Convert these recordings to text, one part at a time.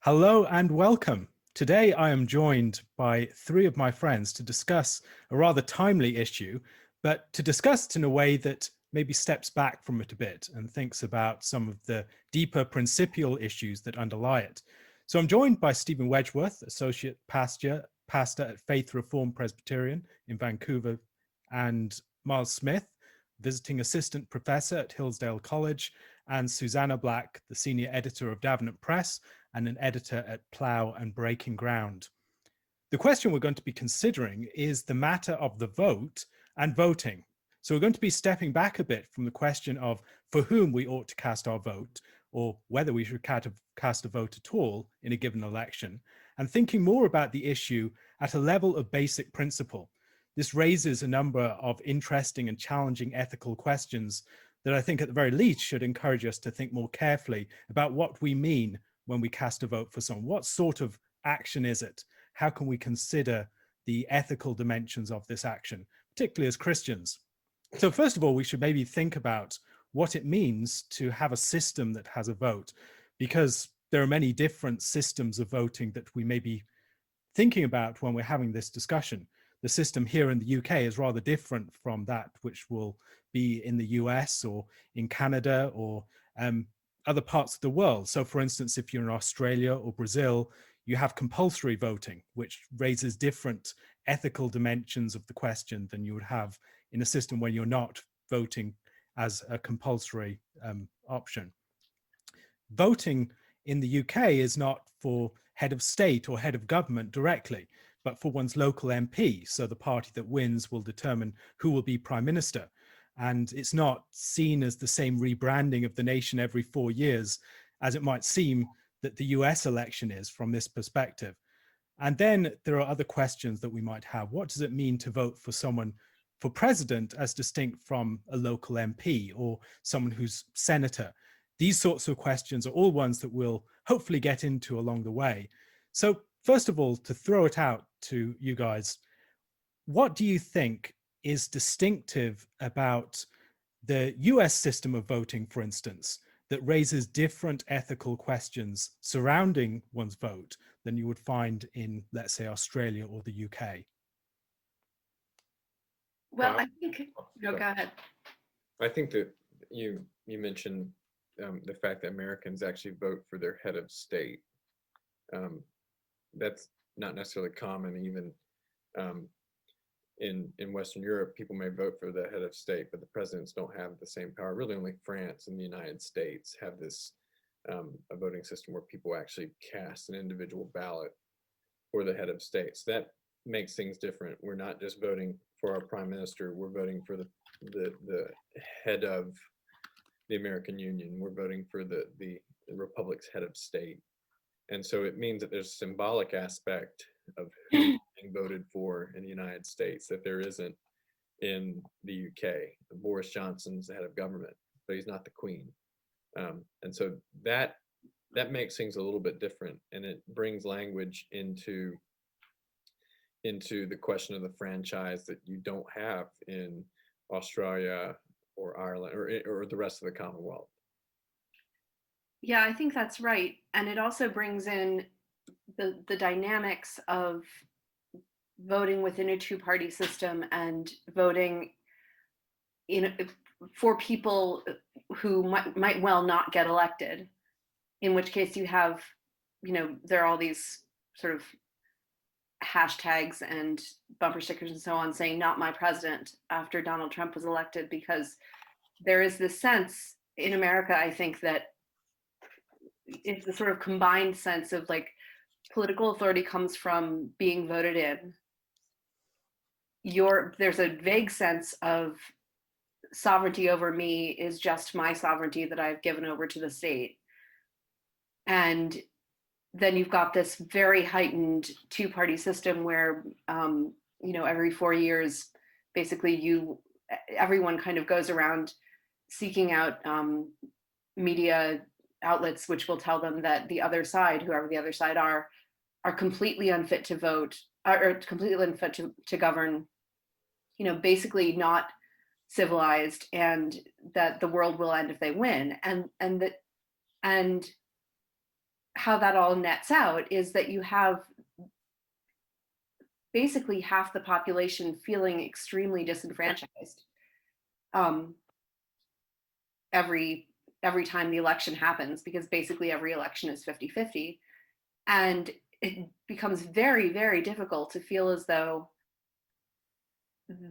Hello and welcome. Today I am joined by three of my friends to discuss a rather timely issue, but to discuss it in a way that maybe steps back from it a bit and thinks about some of the deeper principial issues that underlie it. So I'm joined by Stephen Wedgeworth, Associate Pastor at Faith Reformed Presbyterian in Vancouver, and Miles Smith, Visiting Assistant Professor at Hillsdale College, and Susannah Black, the Senior Editor of Davenant Press and an editor at Plough and Breaking Ground. The question we're going to be considering is the matter of the vote and voting. So we're going to be stepping back a bit from the question of for whom we ought to cast our vote, or whether we should cast a vote at all in a given election, and thinking more about the issue at a level of basic principle. This raises a number of interesting and challenging ethical questions that I think at the very least should encourage us to think more carefully about what we mean when we cast a vote for someone. What sort of action is it? How can we consider the ethical dimensions of this action, particularly as Christians? So first of all, we should maybe think about what it means to have a system that has a vote, because there are many different systems of voting that we may be thinking about when we're having this discussion. The system here in the UK is rather different from that which will be in the US or in Canada or other parts of the world. So for instance, if you're in Australia or Brazil, you have compulsory voting, which raises different ethical dimensions of the question than you would have in a system where you're not voting as a compulsory option. Voting in the UK is not for head of state or head of government directly, but for one's local MP. So the party that wins will determine who will be prime minister. And it's not seen as the same rebranding of the nation every 4 years as it might seem that the US election is from this perspective. And then there are other questions that we might have. What does it mean to vote for someone for president as distinct from a local MP or someone who's senator? These sorts of questions are all ones that we'll hopefully get into along the way. So first of all, to throw it out to you guys, what do you think is distinctive about the US system of voting, for instance, that raises different ethical questions surrounding one's vote than you would find in, let's say, Australia or the UK? Well, I think, no, go ahead. I think that you mentioned the fact that Americans actually vote for their head of state. That's not necessarily common. Even in Western Europe, people may vote for the head of state, but the presidents don't have the same power. Really, only France and the United States have this a voting system where people actually cast an individual ballot for the head of state. So that makes things different. We're not just voting for our prime minister. We're voting for the head of the American Union. We're voting for the republic's head of state. And so it means that there's a symbolic aspect of who's being voted for in the United States that there isn't in the UK. Boris Johnson's the head of government, but he's not the Queen. And so that makes things a little bit different, and it brings language into the question of the franchise that you don't have in Australia or Ireland or the rest of the Commonwealth. Yeah, I think that's right. And it also brings in the dynamics of voting within a two-party system and voting for people who might well not get elected, in which case you have, there are all these sort of hashtags and bumper stickers and so on saying "not my president" after Donald Trump was elected, because there is this sense in America, I think, that it's the sort of combined sense of like political authority comes from being voted in. There's a vague sense of sovereignty over me is just my sovereignty that I've given over to the state. And then you've got this very heightened two-party system where, every 4 years, basically everyone kind of goes around seeking out media outlets which will tell them that the other side, whoever the other side are completely unfit to vote or completely unfit to govern, basically not civilized, and that the world will end if they win. And how that all nets out is that you have basically half the population feeling extremely disenfranchised every time the election happens, because basically every election is 50-50. And it becomes very, very difficult to feel as though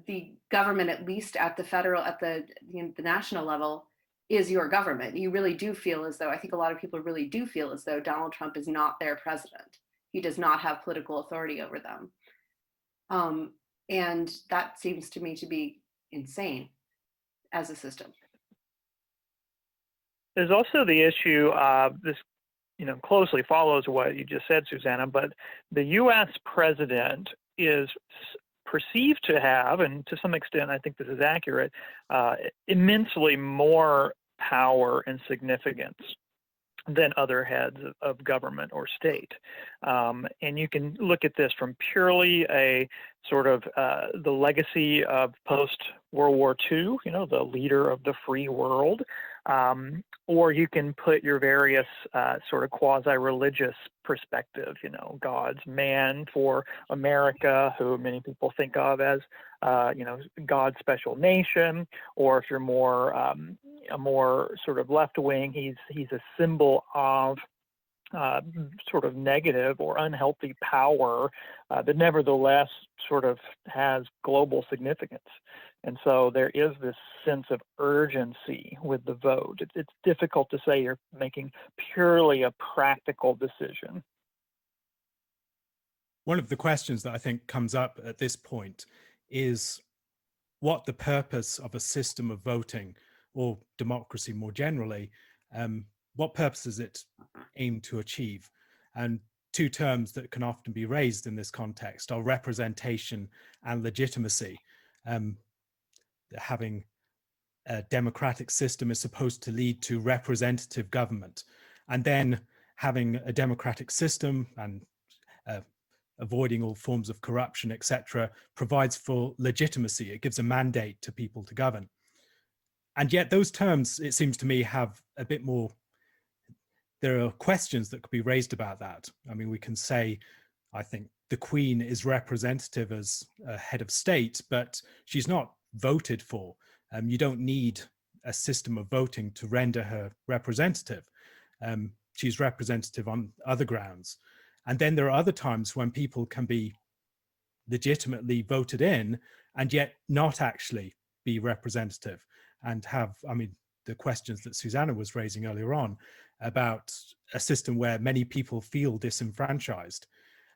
the government, at least at the federal, at the national level, is your government. You really do feel as though, I think a lot of people really do feel as though Donald Trump is not their president. He does not have political authority over them. And that seems to me to be insane as a system. There's also the issue of this, closely follows what you just said, Susannah, but the U.S. president is perceived to have, and to some extent I think this is accurate, immensely more power and significance than other heads of government or state. And you can look at this from purely a sort of the legacy of post-World War II, the leader of the free world, or you can put your various sort of quasi-religious perspective, God's man for America, who many people think of as, God's special nation, or if you're more a more sort of left-wing, he's a symbol of sort of negative or unhealthy power that nevertheless sort of has global significance. And so there is this sense of urgency with the vote. It's difficult to say you're making purely a practical decision. One of the questions that I think comes up at this point is what the purpose of a system of voting, or democracy more generally, what purpose does it aim to achieve? And two terms that can often be raised in this context are representation and legitimacy. Having a democratic system is supposed to lead to representative government, and then having a democratic system and avoiding all forms of corruption, etc., provides for legitimacy. It gives a mandate to people to govern. And yet those terms, it seems to me, have a bit more, there are questions that could be raised about that. I mean, we can say, I think the Queen is representative as a head of state, but she's not voted for. You don't need a system of voting to render her representative. She's representative on other grounds. And then there are other times when people can be legitimately voted in and yet not actually be representative and have, I mean, the questions that Susannah was raising earlier on about a system where many people feel disenfranchised.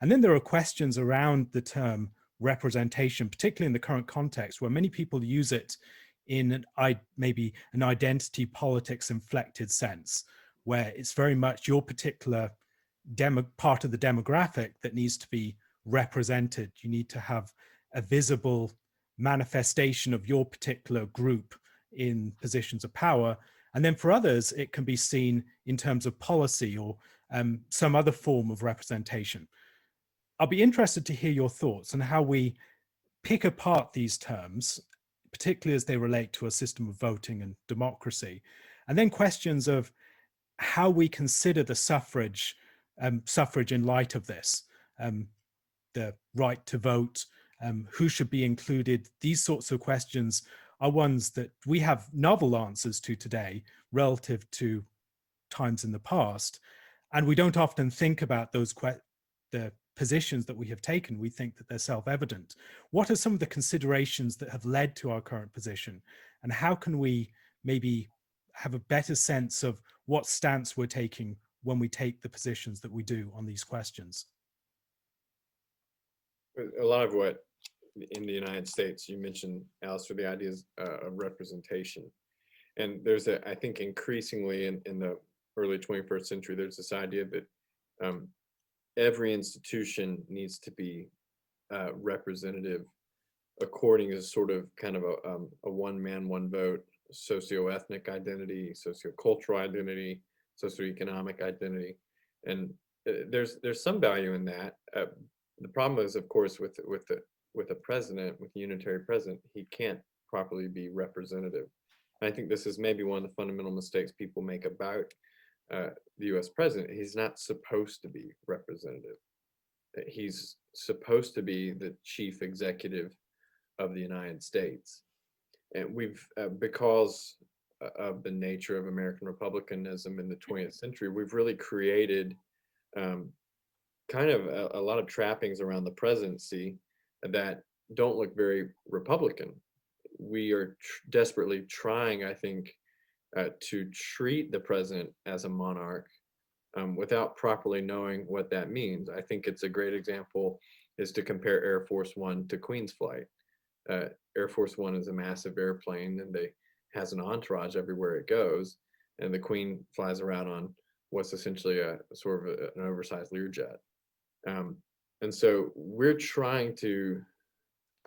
And then there are questions around the term representation, particularly in the current context, where many people use it in maybe an identity politics inflected sense, where it's very much your particular part of the demographic that needs to be represented. You need to have a visible manifestation of your particular group in positions of power. And then for others, it can be seen in terms of policy or some other form of representation. I'll be interested to hear your thoughts on how we pick apart these terms, particularly as they relate to a system of voting and democracy, and then questions of how we consider the suffrage in light of this, the right to vote, who should be included. These sorts of questions are ones that we have novel answers to today relative to times in the past. And we don't often think about those the positions that we have taken. We think that they're self-evident. What are some of the considerations that have led to our current position? And how can we maybe have a better sense of what stance we're taking when we take the positions that we do on these questions? A lot of what in the United States, you mentioned, Alistair, the ideas of representation. And there's I think increasingly in the early 21st century, there's this idea that every institution needs to be representative according to sort of kind of a one man, one vote, socio-ethnic identity, socio-cultural identity, socioeconomic identity. And there's some value in that. The problem is, of course, with a president, with a unitary president, he can't properly be representative. And I think this is maybe one of the fundamental mistakes people make about the U.S. president, he's not supposed to be representative. He's supposed to be the chief executive of the United States. And we've, because of the nature of American republicanism in the 20th century, we've really created kind of a lot of trappings around the presidency that don't look very Republican. We are desperately trying, I think, to treat the president as a monarch without properly knowing what that means. I think it's a great example is to compare Air Force One to Queen's Flight. Air Force One is a massive airplane and they has an entourage everywhere it goes, and the Queen flies around on what's essentially a sort of an oversized Learjet. And so we're trying to,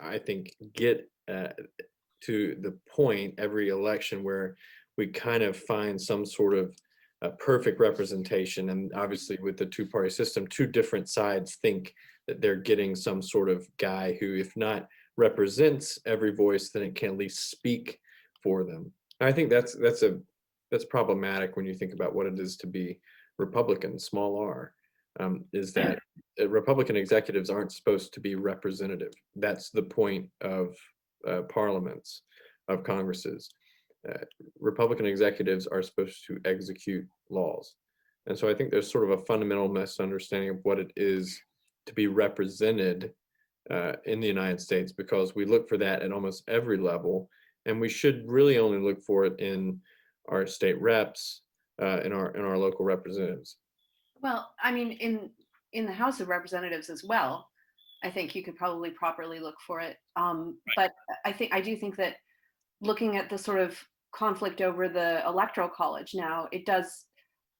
I think, get to the point every election where we kind of find some sort of a perfect representation. And obviously with the two-party system, two different sides think that they're getting some sort of guy who, if not represents every voice, then it can at least speak for them. And I think that's problematic when you think about what it is to be Republican, small r, is that Republican executives aren't supposed to be representative. That's the point of parliaments, of Congresses. Republican executives are supposed to execute laws. And so I think there's sort of a fundamental misunderstanding of what it is to be represented in the United States, because we look for that at almost every level, and we should really only look for it in our state reps, in our local representatives. Well, I mean, in the House of Representatives as well, I think you could probably properly look for it. But I do think that looking at the sort of conflict over the Electoral College now, it does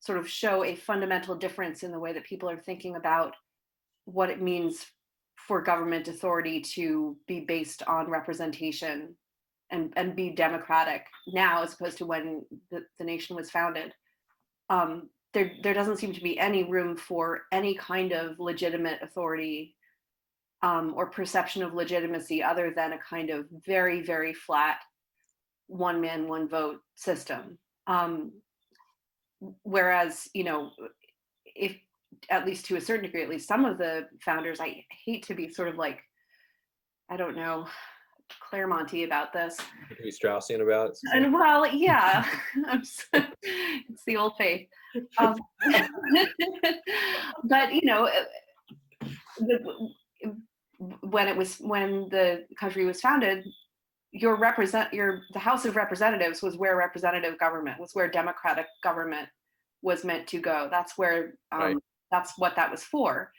sort of show a fundamental difference in the way that people are thinking about what it means for government authority to be based on representation and be democratic now, as opposed to when the nation was founded. There doesn't seem to be any room for any kind of legitimate authority or perception of legitimacy other than a kind of very, very flat one man, one vote system. Whereas, you know, if at least to a certain degree, at least some of the founders, I hate to be sort of like, I don't know, Claremonty about this. To be Straussian about it. And well, yeah, it's the old faith. But you know, when the country was founded, the House of Representatives was where representative government was, where democratic government was meant to go. That's where Right. That's what that was for.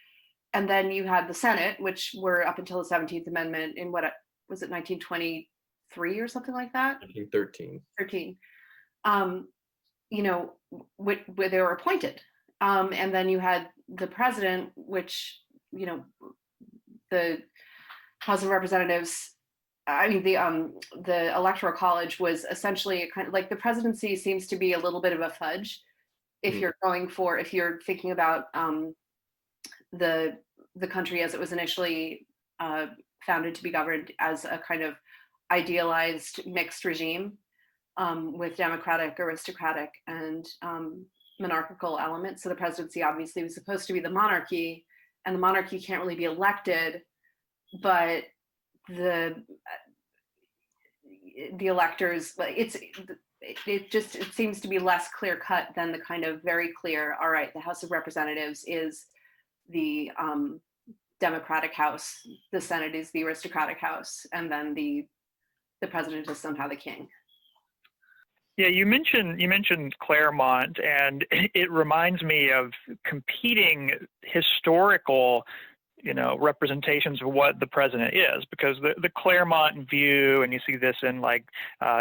And then you had the Senate, which were up until the 17th Amendment in what was it, 1923 or something like that? 1913. 13. You know, where they were appointed. And then you had the president, which, you know, the House of Representatives, I mean, the Electoral College was essentially a kind of like, the presidency seems to be a little bit of a fudge if you're thinking about the country as it was initially founded to be governed as a kind of idealized mixed regime with democratic, aristocratic, and monarchical elements. So the presidency obviously was supposed to be the monarchy, and the monarchy can't really be elected, but the electors, it seems to be less clear cut than the kind of very clear, all right, the House of Representatives is the democratic house, the Senate is the aristocratic house, and then the president is somehow the king. Yeah, you mentioned Claremont, and it reminds me of competing historical, representations of what the president is, because the Claremont view, and you see this in like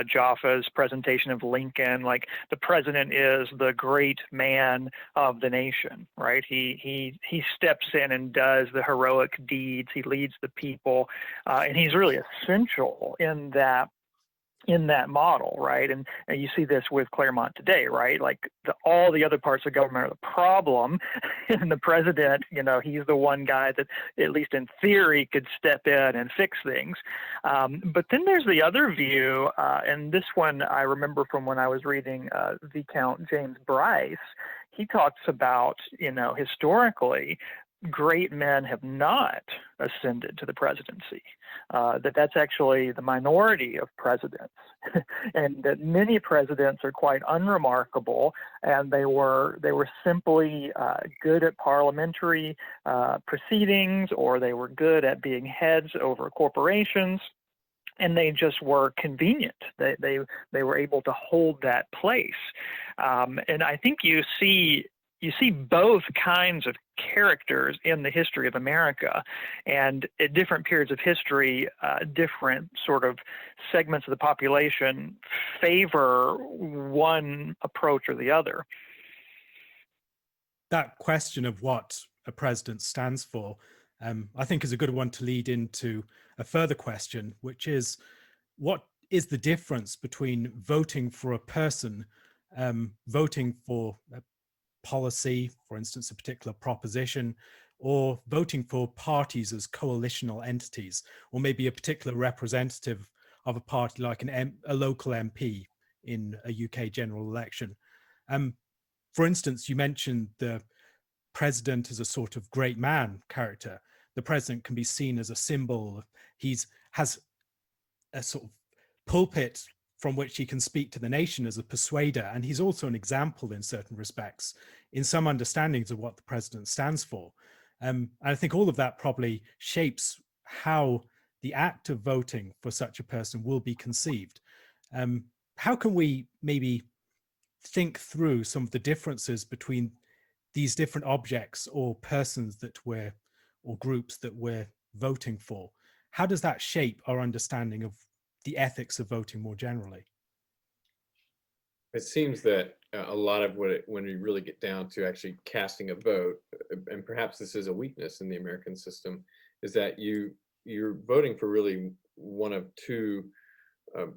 Jaffa's presentation of Lincoln, like the president is the great man of the nation, right? He steps in and does the heroic deeds. He leads the people, and he's really essential in that in that model, right? And you see this with Claremont today, right? Like all the other parts of government are the problem, and the president, he's the one guy that, at least in theory, could step in and fix things. But then there's the other view, and this one I remember from when I was reading Viscount James Bryce. He talks about, historically, great men have not ascended to the presidency, that's actually the minority of presidents, and that many presidents are quite unremarkable, and they were simply good at parliamentary proceedings, or they were good at being heads over corporations, and they just were convenient. They were able to hold that place, and I think you see both kinds of characters in the history of America, and at different periods of history, different sort of segments of the population favor one approach or the other. That question of what a president stands for, I think is a good one to lead into a further question, which is, what is the difference between voting for a person, voting for a policy, for instance, a particular proposition, or voting for parties as coalitional entities, or maybe a particular representative of a party like a local MP in a UK general election? For instance, you mentioned the president as a sort of great man character. The president can be seen as a symbol. Has a sort of pulpit from which he can speak to the nation as a persuader. And he's also an example in certain respects, in some understandings of what the president stands for. And I think all of that probably shapes how the act of voting for such a person will be conceived. How can we maybe think through some of the differences between these different objects or persons or groups that we're voting for? How does that shape our understanding of the ethics of voting more generally? It seems that a lot of when we really get down to actually casting a vote, and perhaps this is a weakness in the American system, is that you're voting for really one of two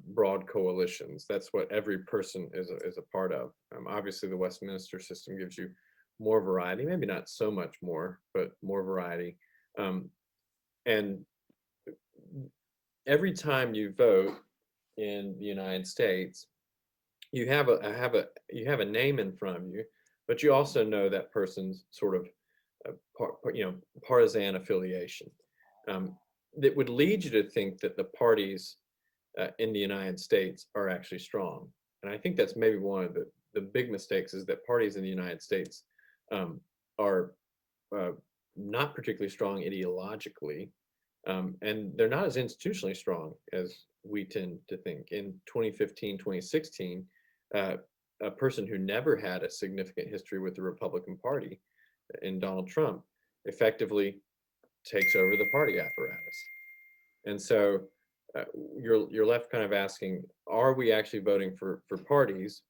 broad coalitions. That's what every person is a part of. Obviously, the Westminster system gives you more variety, maybe not so much more, but more variety. And every time you vote in the United States, you have a name in front of you, but you also know that person's sort of partisan affiliation. That would lead you to think that the parties in the United States are actually strong. And I think that's maybe one of the big mistakes, is that parties in the United States are not particularly strong ideologically, and they're not as institutionally strong as we tend to think. In 2015, 2016, a person who never had a significant history with the Republican Party in Donald Trump effectively takes over the party apparatus. And so you're left kind of asking, are we actually voting for parties?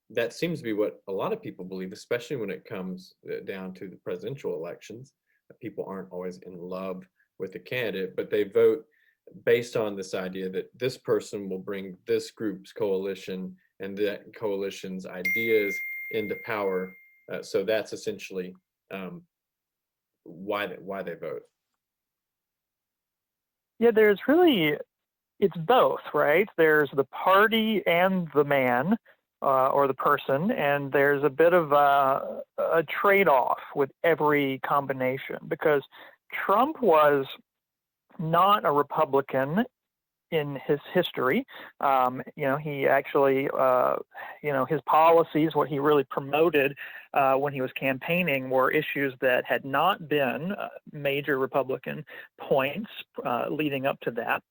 That seems to be what a lot of people believe, especially when it comes down to the presidential elections. People aren't always in love with the candidate, but they vote based on this idea that this person will bring this group's coalition and that coalition's ideas into power. So that's essentially why they vote. Yeah, it's both, right? There's the party and the man, or the person, and there's a bit of a trade-off with every combination, because Trump was not a Republican in his history. He actually, his policies, what he really promoted when he was campaigning, were issues that had not been major Republican points leading up to that.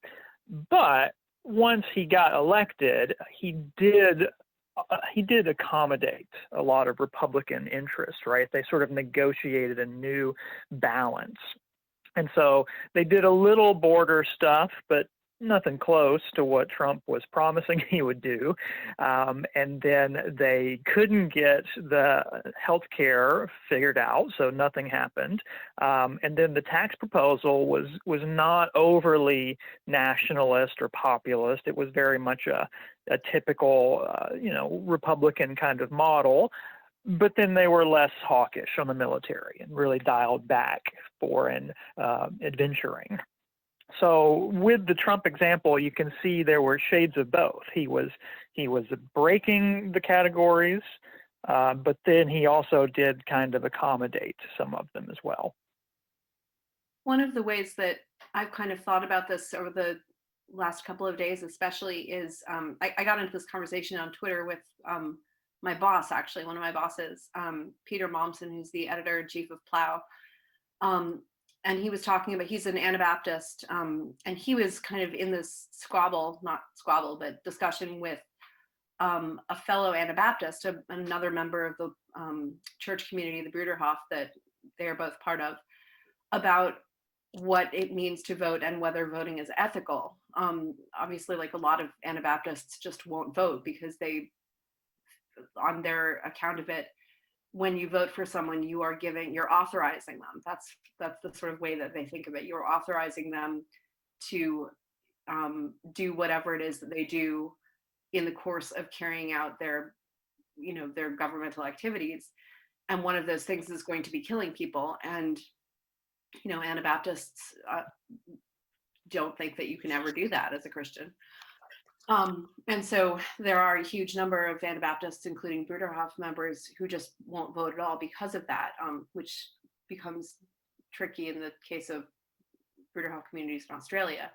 But once he got elected, he did accommodate a lot of Republican interests, right? They sort of negotiated a new balance. And so they did a little border stuff, but nothing close to what Trump was promising he would do. And then they couldn't get the health care figured out, so nothing happened. And then the tax proposal was not overly nationalist or populist. It was very much a typical, Republican kind of model. But then they were less hawkish on the military and really dialed back foreign adventuring. So with the Trump example, you can see there were shades of both. He was breaking the categories, but then he also did kind of accommodate some of them as well. One of the ways that I've kind of thought about this over the last couple of days, especially, is I got into this conversation on Twitter with my boss, actually, one of my bosses, Peter Mommsen, who's the editor-in-chief of Plow. And he was talking about, he's an Anabaptist, and he was kind of in this but discussion with a fellow Anabaptist, another member of the church community, the Bruderhof, that they are both part of, about what it means to vote and whether voting is ethical. Obviously, like a lot of Anabaptists just won't vote because they, on their account of it, when you vote for someone, you're authorizing them. That's the sort of way that they think of it. You're authorizing them to do whatever it is that they do in the course of carrying out their governmental activities. And one of those things is going to be killing people. And, Anabaptists don't think that you can ever do that as a Christian. And so there are a huge number of Anabaptists, including Bruderhof members, who just won't vote at all because of that, which becomes tricky in the case of Bruderhof communities in Australia.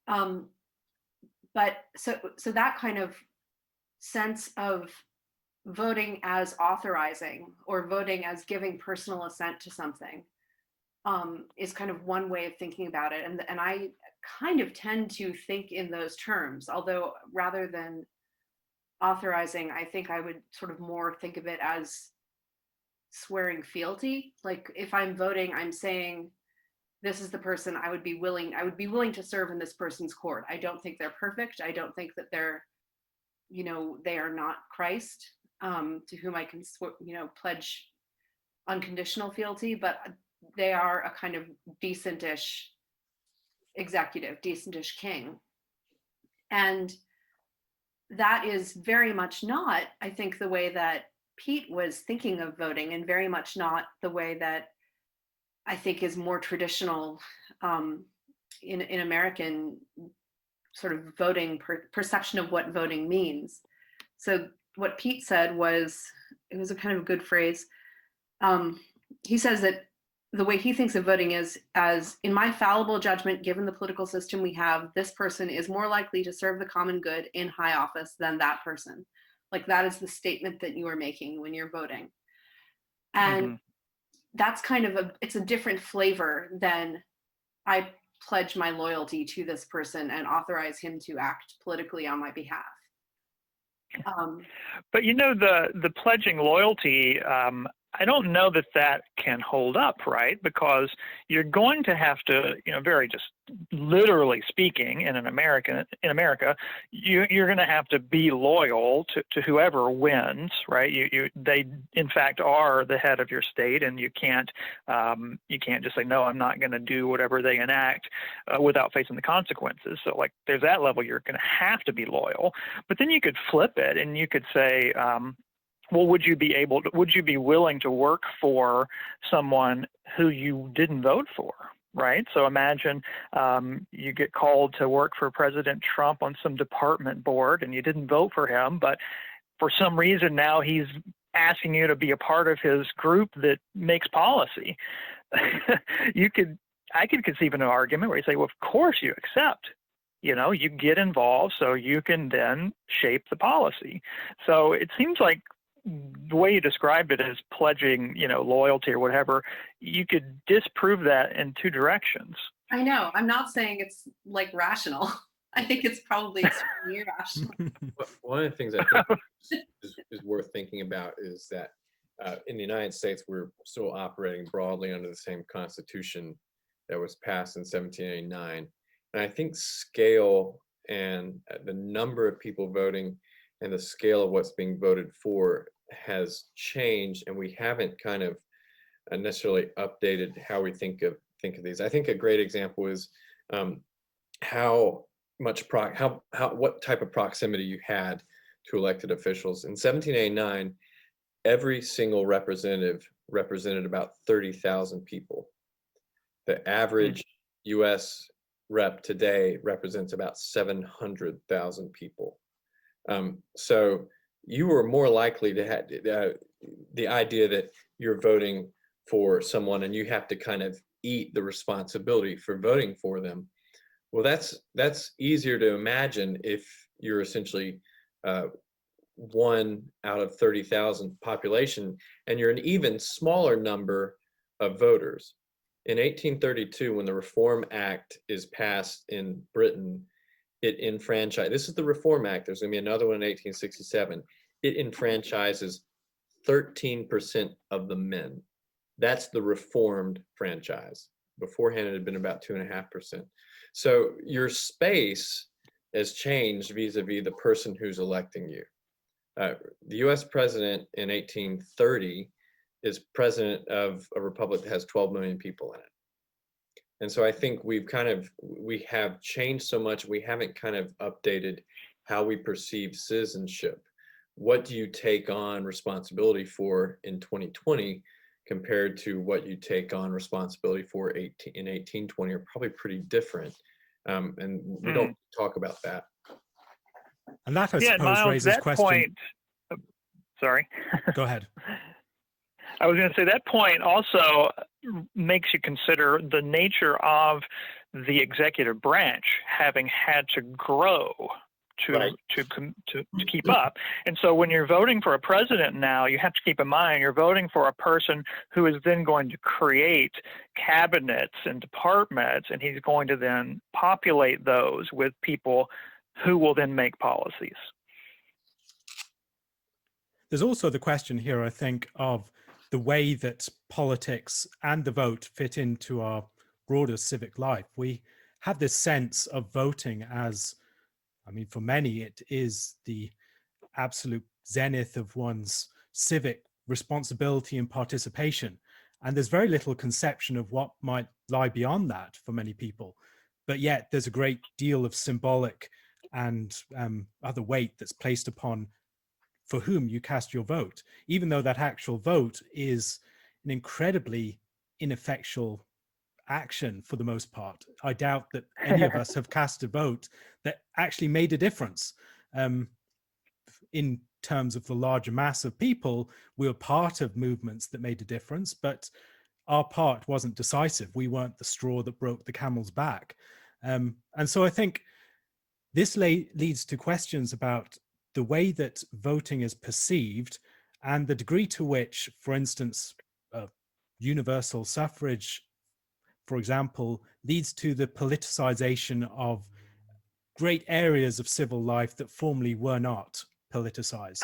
But so that kind of sense of voting as authorizing or voting as giving personal assent to something is kind of one way of thinking about it. And I kind of tend to think in those terms, although rather than authorizing, I think I would sort of more think of it as swearing fealty. Like if I'm voting, I'm saying, this is the person I would be willing to serve in this person's court. I don't think they're perfect. I don't think that they're, they are not Christ, to whom I can, pledge unconditional fealty, but they are a kind of decentish executive, decentish king. And that is very much not, I think, the way that Pete was thinking of voting, and very much not the way that I think is more traditional in American sort of voting perception of what voting means. So what Pete said was, it was a kind of good phrase. He says that the way he thinks of voting is as, in my fallible judgment, given the political system we have, this person is more likely to serve the common good in high office than that person. Like that is the statement that you are making when you're voting. And that's kind of it's a different flavor than I pledge my loyalty to this person and authorize him to act politically on my behalf. But the pledging loyalty, I don't know that can hold up, right? Because you're going to have to, very just literally speaking, in America, you're going to have to be loyal to whoever wins, right? They in fact are the head of your state, and you can't just say, no, I'm not going to do whatever they enact without facing the consequences. So like there's that level you're going to have to be loyal. But then you could flip it and you could say, well, would you be willing to work for someone who you didn't vote for, right? So imagine you get called to work for President Trump on some department board and you didn't vote for him, but for some reason now he's asking you to be a part of his group that makes policy. I could conceive an argument where you say, well, of course you accept. You get involved so you can then shape the policy. So it seems like the way you described it as pledging, loyalty or whatever, you could disprove that in two directions. I know. I'm not saying it's like rational. I think it's probably extremely irrational. One of the things I think is worth thinking about is that in the United States, we're still operating broadly under the same Constitution that was passed in 1789. And I think scale and the number of people voting and the scale of what's being voted for has changed, and we haven't kind of necessarily updated how we think of these. I think a great example is how much what type of proximity you had to elected officials. In 1789, every single representative represented about 30,000 people. The average U.S. rep today represents about 700,000 people. So you were more likely to have the idea that you're voting for someone and you have to kind of eat the responsibility for voting for them. Well, that's easier to imagine if you're essentially 1 out of 30,000 population, and you're an even smaller number of voters. In 1832, when the Reform Act is passed in Britain, it enfranchised, this is the Reform Act, there's going to be another one in 1867, it enfranchises 13% of the men. That's the reformed franchise. Beforehand, it had been about 2.5%. So your space has changed vis-a-vis the person who's electing you. The US president in 1830 is president of a republic that has 12 million people in it. And so I think we have changed so much, we haven't kind of updated how we perceive citizenship. What do you take on responsibility for in 2020 compared to what you take on responsibility for in 1820 are probably pretty different. And we don't talk about that. And that, I suppose, Miles, raises that question. Point, sorry. Go ahead. I was going to say that point also makes you consider the nature of the executive branch having had to grow to keep up. And so when you're voting for a president now, you have to keep in mind you're voting for a person who is then going to create cabinets and departments, and he's going to then populate those with people who will then make policies. There's also the question here, I think, of the way that politics and the vote fit into our broader civic life. We have this sense of voting as, I mean, for many, it is the absolute zenith of one's civic responsibility and participation. And there's very little conception of what might lie beyond that for many people. But yet there's a great deal of symbolic and other weight that's placed upon for whom you cast your vote, even though that actual vote is an incredibly ineffectual action for the most part. I doubt that any of us have cast a vote that actually made a difference. In terms of the larger mass of people, we were part of movements that made a difference, but our part wasn't decisive. We weren't the straw that broke the camel's back. And so I think this leads to questions about the way that voting is perceived and the degree to which, for instance, universal suffrage, for example, leads to the politicization of great areas of civil life that formerly were not politicized.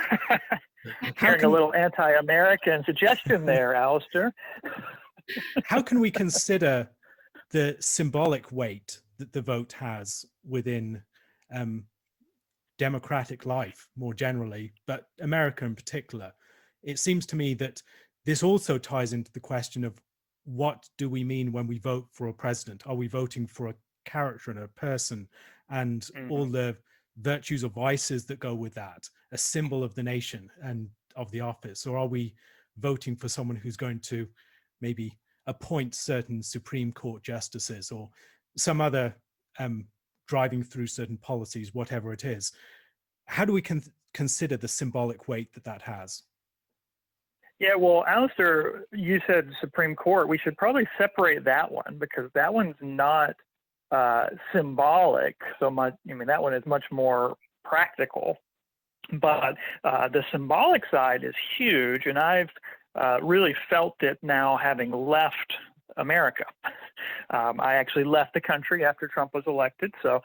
Hearing a little anti-American suggestion there, Alistair. How can we consider the symbolic weight that the vote has within democratic life more generally, but America in particular? It seems to me that this also ties into the question of what do we mean when we vote for a president? Are we voting for a character and a person and all the virtues or vices that go with that, a symbol of the nation and of the office? Or are we voting for someone who's going to maybe appoint certain Supreme Court justices or some other driving through certain policies, whatever it is? How do we consider the symbolic weight that that has? Yeah, well, Alistair, you said Supreme Court. We should probably separate that one because that one's not symbolic so much. I mean, that one is much more practical. But the symbolic side is huge, and I've really felt it now having left America. I actually left the country after Trump was elected, so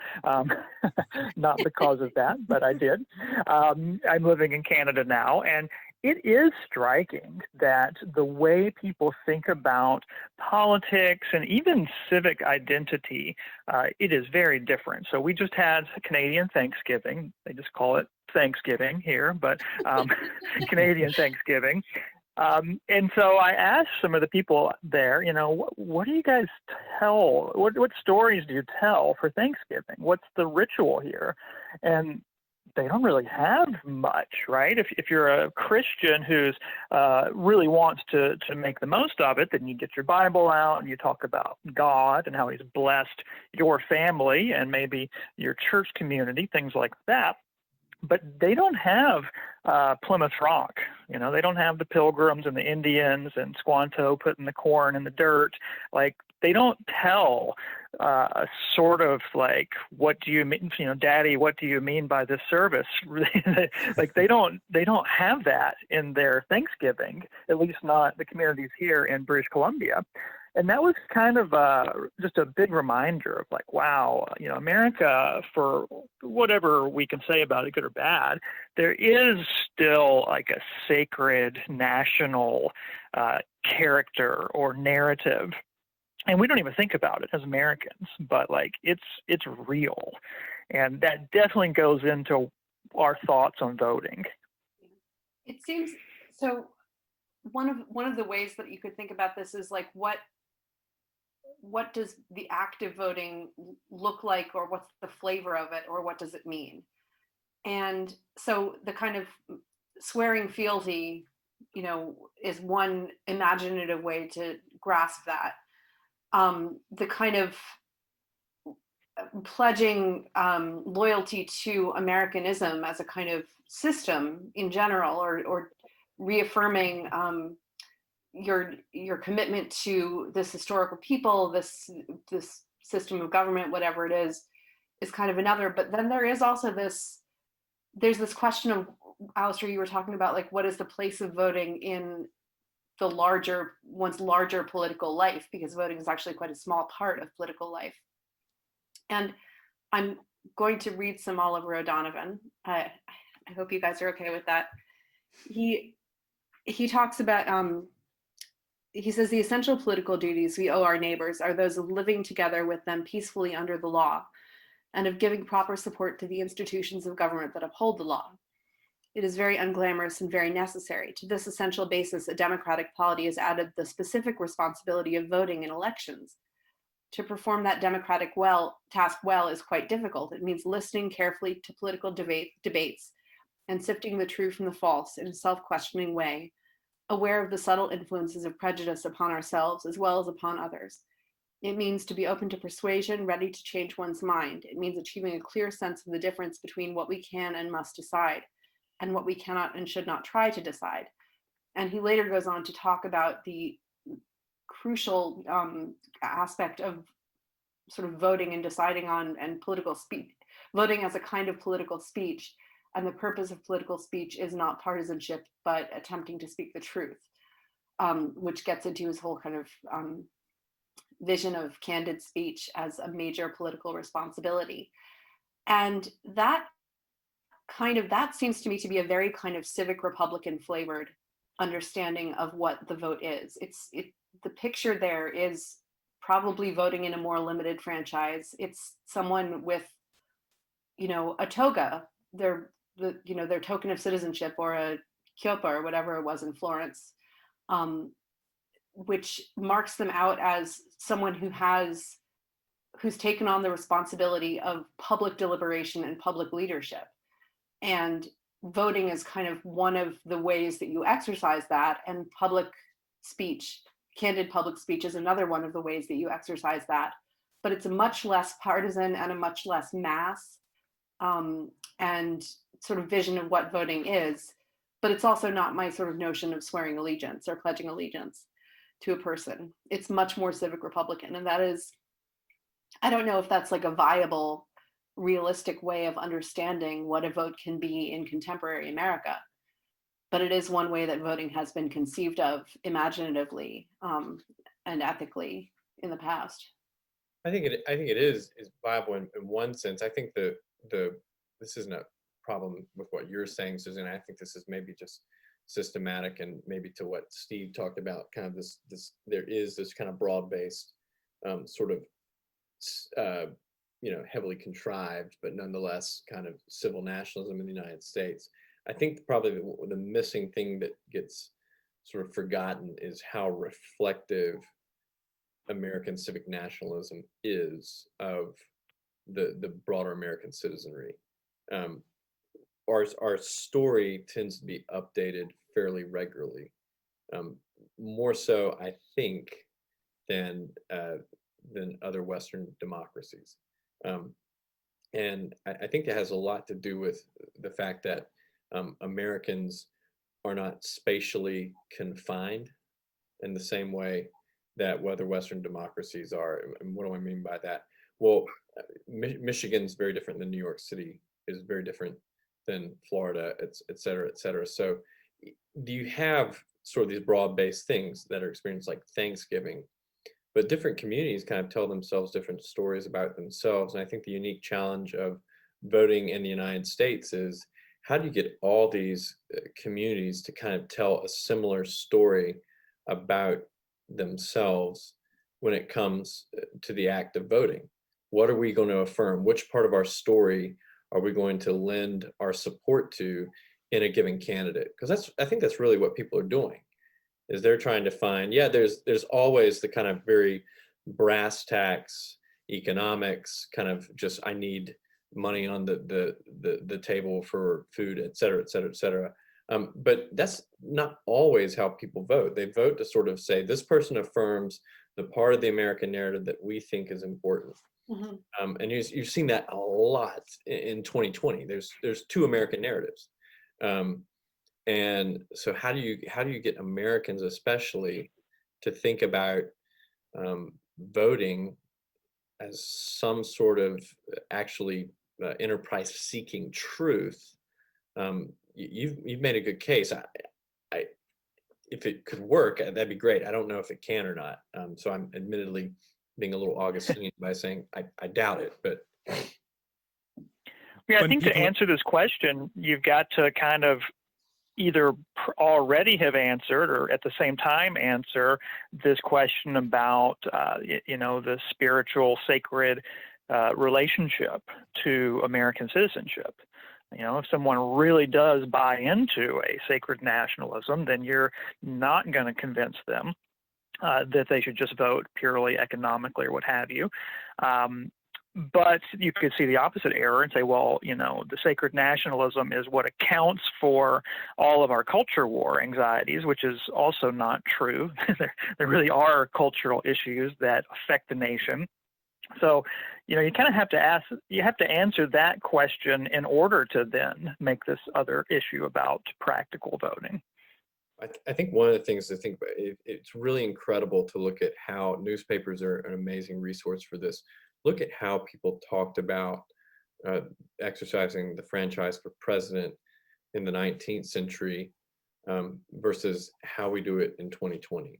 not because of that, but I did. I'm living in Canada now, and it is striking that the way people think about politics and even civic identity, it is very different. So we just had Canadian Thanksgiving. They just call it Thanksgiving here, but Canadian Thanksgiving. And so I asked some of the people there, what do you guys tell? What stories do you tell for Thanksgiving? What's the ritual here? And they don't really have much, right? If you're a Christian who's really wants to make the most of it, then you get your Bible out and you talk about God and how He's blessed your family and maybe your church community, things like that. But they don't have Plymouth Rock. They don't have the Pilgrims and the Indians and Squanto putting the corn in the dirt. Like, they don't tell sort of like, what do you mean, Daddy, what do you mean by this service? Like, they don't have that in their Thanksgiving, at least not the communities here in British Columbia. And that was kind of just a big reminder of like, wow, America, for whatever we can say about it, good or bad, there is still like a sacred national character or narrative. And we don't even think about it as Americans, but like it's real. And that definitely goes into our thoughts on voting. It seems so. One of the ways that you could think about this is like, what does the active voting look like, or what's the flavor of it, or what does it mean? And so the kind of swearing fealty, is one imaginative way to grasp that. The kind of pledging loyalty to Americanism as a kind of system in general, or reaffirming your commitment to this historical people, this system of government, whatever it is kind of another. But then there is also there's this question of, Alistair, you were talking about, like, what is the place of voting in one's larger political life, because voting is actually quite a small part of political life. And I'm going to read some Oliver O'Donovan. I hope you guys are okay with that. He talks about, he says, the essential political duties we owe our neighbors are those of living together with them peacefully under the law, and of giving proper support to the institutions of government that uphold the law. It is very unglamorous and very necessary. To this essential basis, a democratic polity has added the specific responsibility of voting in elections. To perform that democratic task well is quite difficult. It means listening carefully to political debates and sifting the true from the false in a self-questioning way, aware of the subtle influences of prejudice upon ourselves as well as upon others. It means to be open to persuasion, ready to change one's mind. It means achieving a clear sense of the difference between what we can and must decide, and what we cannot and should not try to decide. And he later goes on to talk about the crucial aspect of sort of voting and deciding on, and political speech, voting as a kind of political speech. And the purpose of political speech is not partisanship, but attempting to speak the truth, which gets into his whole kind of vision of candid speech as a major political responsibility. And that seems to me to be a very kind of civic Republican flavored understanding of what the vote is. The picture there is probably voting in a more limited franchise. It's someone with, a toga, their token of citizenship, or a kyopa, or whatever it was in Florence, which marks them out as someone who's taken on the responsibility of public deliberation and public leadership. And voting is kind of one of the ways that you exercise that, and public speech, candid public speech, is another one of the ways that you exercise that. But it's a much less partisan and a much less mass and sort of vision of what voting is. But it's also not my sort of notion of swearing allegiance or pledging allegiance to a person. It's much more civic Republican. And that is, I don't know if that's like a viable, realistic way of understanding what a vote can be in contemporary America, but it is one way that voting has been conceived of imaginatively and ethically in the past. I think it is viable in one sense. I think this isn't a problem with what you're saying, Susan. I think this is maybe just systematic, and maybe to what Steve talked about, kind of this there is this kind of broad-based sort of heavily contrived, but nonetheless kind of civil nationalism in the United States. I think probably the missing thing that gets sort of forgotten is how reflective American civic nationalism is of the broader American citizenry. Our story tends to be updated fairly regularly, more so, I think, than other Western democracies. And I think that has a lot to do with the fact that Americans are not spatially confined in the same way that other Western democracies are. And what do I mean by that? Well, Michigan's very different than New York City, is very different than Florida, et cetera, et cetera. So do you have sort of these broad-based things that are experienced like Thanksgiving, but different communities kind of tell themselves different stories about themselves. And I think the unique challenge of voting in the United States is, how do you get all these communities to kind of tell a similar story about themselves when it comes to the act of voting? What are we going to affirm? Which part of our story are we going to lend our support to in a given candidate? Because I think that's really what people are doing, is they're trying to find, there's always the kind of very brass tacks economics, kind of just, I need money on the table for food, et cetera, et cetera, et cetera. But that's not always how people vote. They vote to sort of say, this person affirms the part of the American narrative that we think is important. Mm-hmm. And you've seen that a lot in 2020. There's two American narratives. And so how do you get Americans especially to think about voting as some sort of actually enterprise seeking truth? You've made a good case. I if it could work, that'd be great. I don't know if it can or not. So I'm admittedly being a little Augustine by saying I doubt it, but. Yeah, I think to answer this question, you've got to kind of either already have answered or at the same time answer this question about, the spiritual, sacred relationship to American citizenship. If someone really does buy into a sacred nationalism, then you're not going to convince them that they should just vote purely economically or what have you. But you could see the opposite error and say, well, the sacred nationalism is what accounts for all of our culture war anxieties, which is also not true. There really are cultural issues that affect the nation. So, you kind of have to answer that question in order to then make this other issue about practical voting. I think one of the things to think about, it's really incredible to look at how newspapers are an amazing resource for this. Look at how people talked about exercising the franchise for president in the 19th century versus how we do it in 2020.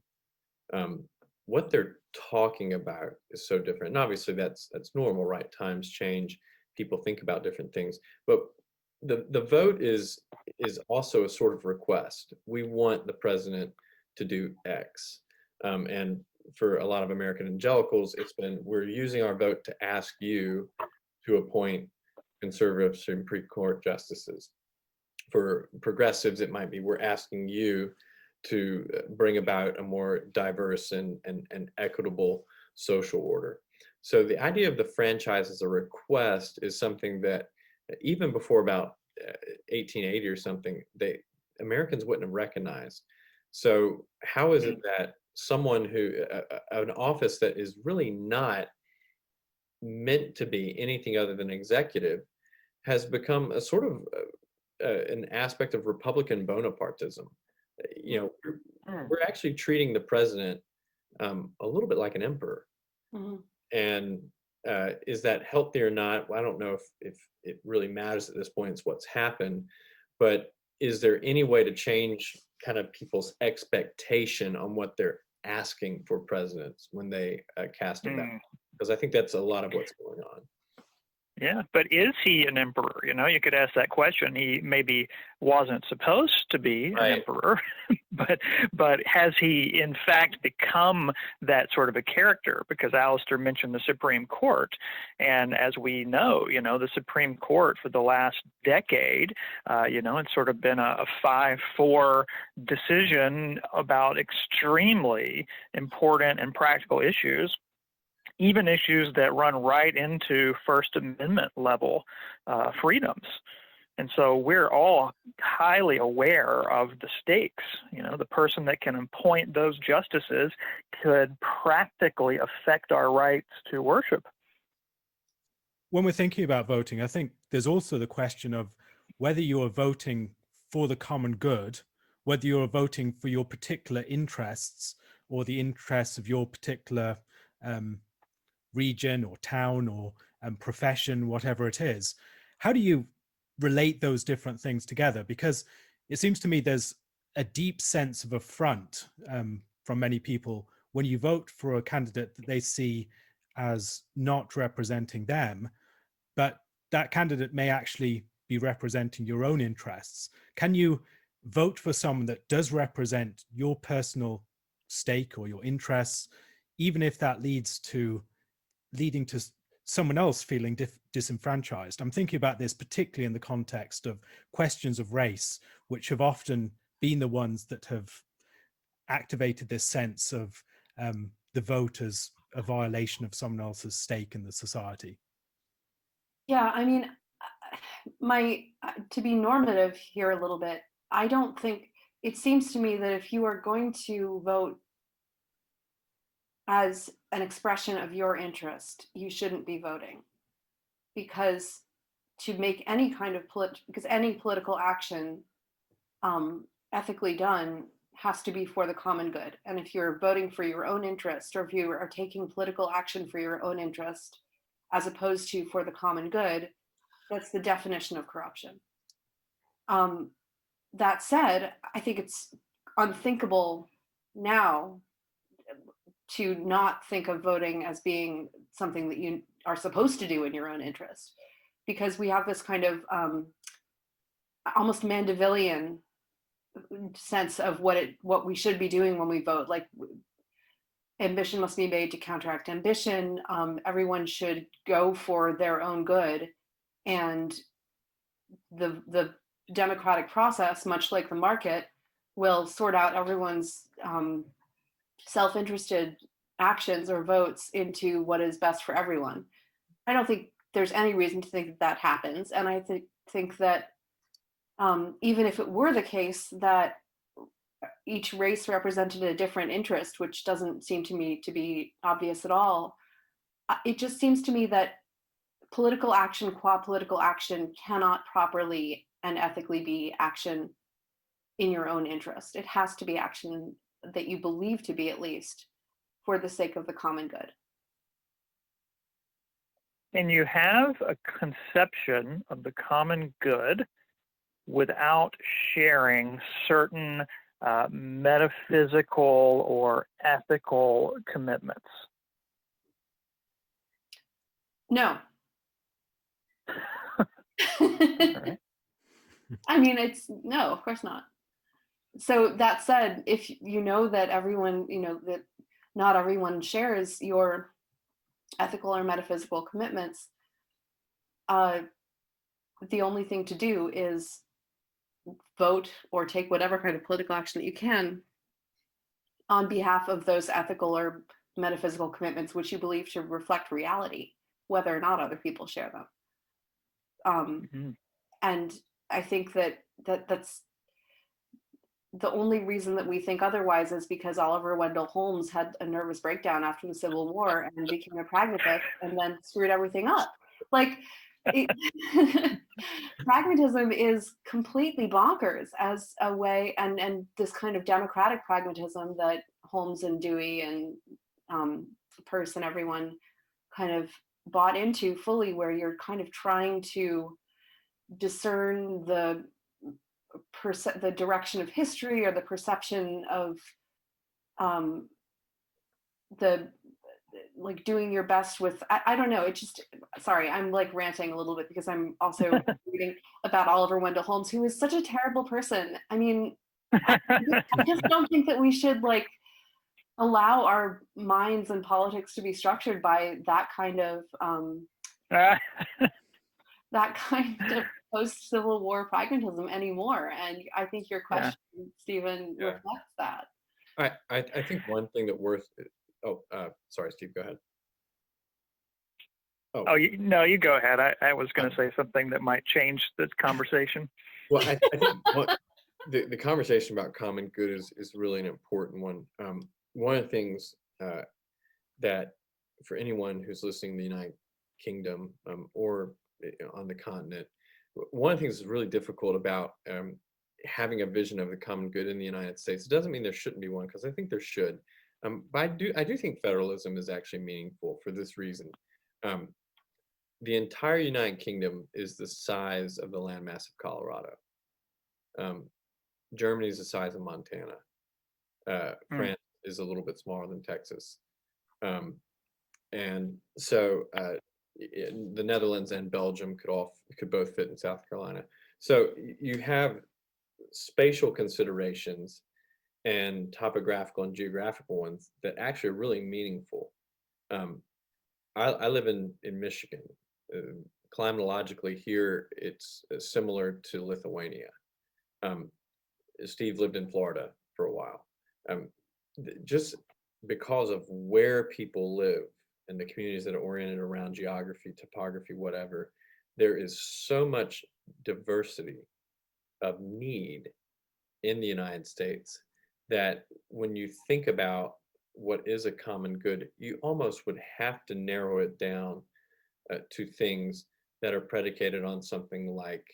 What they're talking about is so different. And obviously that's normal, right? Times change, people think about different things. But the vote is also a sort of request. We want the president to do X. And for a lot of American evangelicals, it's been, we're using our vote to ask you to appoint conservative Supreme Court justices. For progressives, it might be, we're asking you to bring about a more diverse and equitable social order. So the idea of the franchise as a request is something that even before about 1880 or something, Americans wouldn't have recognized. So how is it that someone who, an office that is really not meant to be anything other than executive, has become a sort of an aspect of Republican Bonapartism? We're actually treating the president a little bit like an emperor. Mm-hmm. And is that healthy or not? Well, I don't know if it really matters at this point. It's what's happened. But is there any way to change kind of people's expectation on what they're asking for presidents when they cast a ballot? Because I think that's a lot of what's going on. Yeah, but is he an emperor? You know, you could ask that question. He maybe wasn't supposed to be an emperor, but has he in fact become that sort of a character? Because Alistair mentioned the Supreme Court, and as we know, you know, the Supreme Court for the last decade, you know, it's sort of been a 5-4 decision about extremely important and practical issues, even issues that run right into First Amendment level freedoms. And so we're all highly aware of the stakes. You know, the person that can appoint those justices could practically affect our rights to worship. When we're thinking about voting, I think there's also the question of whether you are voting for the common good, whether you're voting for your particular interests or the interests of your particular region or town or profession, whatever it is. How do you relate those different things together? Because it seems to me there's a deep sense of affront from many people when you vote for a candidate that they see as not representing them, but that candidate may actually be representing your own interests. Can you vote for someone that does represent your personal stake or your interests, even if that leading to someone else feeling disenfranchised? I'm thinking about this particularly in the context of questions of race, which have often been the ones that have activated this sense of the vote as a violation of someone else's stake in the society. Yeah, I mean, to be normative here a little bit, I don't think, it seems to me that if you are going to vote as an expression of your interest, you shouldn't be voting, because to make any kind of because any political action ethically done has to be for the common good. And if you're voting for your own interest, or if you are taking political action for your own interest as opposed to for the common good, that's the definition of corruption. That said, I think it's unthinkable now to not think of voting as being something that you are supposed to do in your own interest, because we have this kind of almost Mandevillian sense of what we should be doing when we vote. Like, ambition must be made to counteract ambition. Everyone should go for their own good, and the democratic process, much like the market, will sort out everyone's self-interested actions or votes into what is best for everyone. I don't think there's any reason to think that happens. And I think that even if it were the case that each race represented a different interest, which doesn't seem to me to be obvious at all, it just seems to me that political action qua political action cannot properly and ethically be action in your own interest. It has to be action that you believe to be, at least, for the sake of the common good. And you have a conception of the common good without sharing certain metaphysical or ethical commitments. No. Right. I mean, no, of course not. So that said, if you know that everyone, that not everyone shares your ethical or metaphysical commitments, the only thing to do is vote or take whatever kind of political action that you can on behalf of those ethical or metaphysical commitments which you believe to reflect reality, whether or not other people share them. And I think that's the only reason that we think otherwise is because Oliver Wendell Holmes had a nervous breakdown after the Civil War and became a pragmatist and then screwed everything up. Like, pragmatism is completely bonkers as a way, and this kind of democratic pragmatism that Holmes and Dewey and Peirce and everyone kind of bought into fully, where you're kind of trying to discern the direction of history or the perception of the like doing your best with, I don't know, it just, sorry, I'm like ranting a little bit because I'm also reading about Oliver Wendell Holmes, who is such a terrible person. I mean, I just don't think that we should like allow our minds and politics to be structured by that kind of post-Civil War pragmatism anymore. And I think your question, Stephen, reflects that. I think one thing that worth. Sorry, Steve, go ahead. No, you go ahead. I was going to say something that might change this conversation. Well, I think the conversation about common good is really an important one. One of the things that for anyone who's listening in the United Kingdom or on the continent, one of the things that's really difficult about having a vision of the common good in the United States, it doesn't mean there shouldn't be one, because I think there should. But I do think federalism is actually meaningful for this reason. The entire United Kingdom is the size of the landmass of Colorado. Germany is the size of Montana. France is a little bit smaller than Texas. And so the Netherlands and Belgium could both fit in South Carolina. So you have spatial considerations and topographical and geographical ones that actually are really meaningful. I live in Michigan. Climatologically here, it's similar to Lithuania. Steve lived in Florida for a while. Just because of where people live and the communities that are oriented around geography, topography, whatever, there is so much diversity of need in the United States that when you think about what is a common good, you almost would have to narrow it down to things that are predicated on something like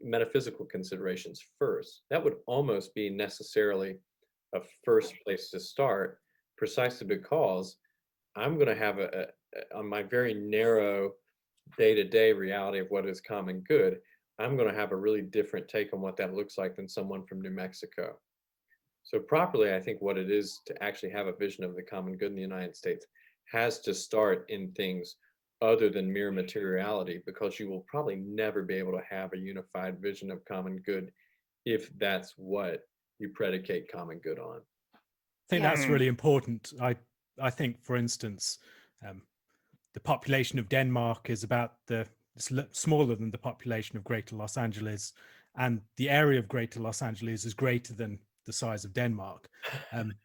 metaphysical considerations first. That would almost be necessarily a first place to start, precisely because I'm going to have on my very narrow day-to-day reality of what is common good, I'm going to have a really different take on what that looks like than someone from New Mexico. So properly, I think what it is to actually have a vision of the common good in the United States has to start in things other than mere materiality, because you will probably never be able to have a unified vision of common good if that's what you predicate common good on. I think that's really important. I think, for instance, the population of Denmark is about smaller than the population of Greater Los Angeles, and the area of Greater Los Angeles is greater than the size of Denmark.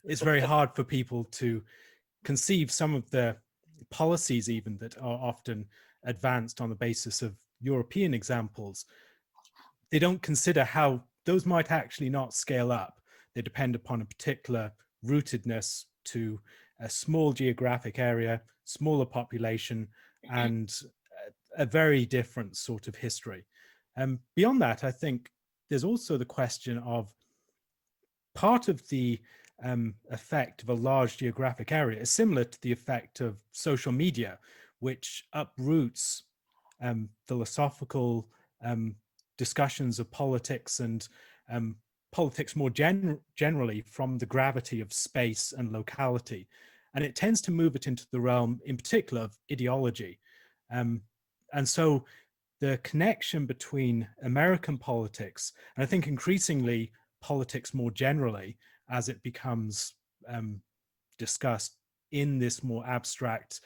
It's very hard for people to conceive some of the policies even that are often advanced on the basis of European examples. They don't consider how those might actually not scale up. They depend upon a particular rootedness to a small geographic area, smaller population, and a very different sort of history. Beyond that, I think there's also the question of part of the effect of a large geographic area is similar to the effect of social media, which uproots philosophical discussions of politics and politics more generally from the gravity of space and locality. And it tends to move it into the realm, in particular, of ideology. And so the connection between American politics, and I think increasingly politics more generally, as it becomes discussed in this more abstract,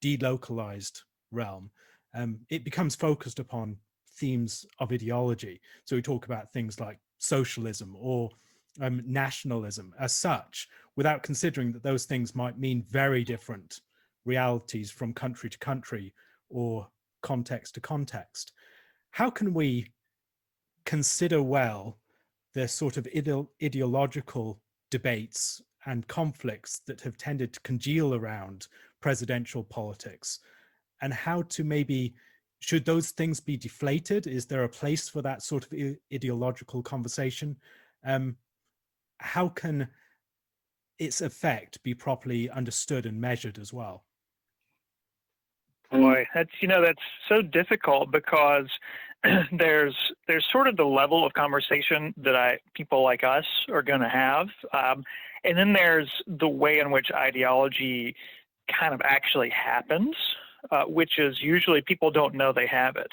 delocalized realm, it becomes focused upon themes of ideology. So we talk about things like socialism or nationalism as such, without considering that those things might mean very different realities from country to country or context to context. How can we consider well the sort of ideological debates and conflicts that have tended to congeal around presidential politics, and how to maybe, should those things be deflated? Is there a place for that sort of ideological conversation? How can its effect be properly understood and measured as well? Boy, that's so difficult, because there's sort of the level of conversation that people like us are going to have, and then there's the way in which ideology kind of actually happens, which is usually people don't know they have it.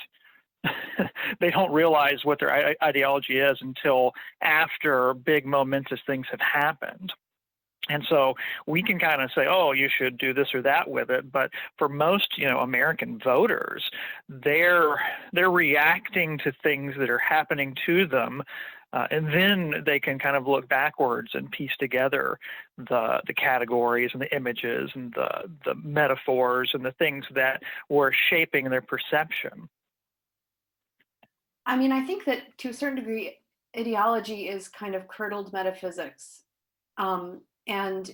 They don't realize what their ideology is until after big momentous things have happened. And so we can kind of say, oh, you should do this or that with it. But for most, American voters, they're reacting to things that are happening to them. And then they can kind of look backwards and piece together the categories and the images and the metaphors and the things that were shaping their perception. I mean, I think that to a certain degree, ideology is kind of curdled metaphysics. And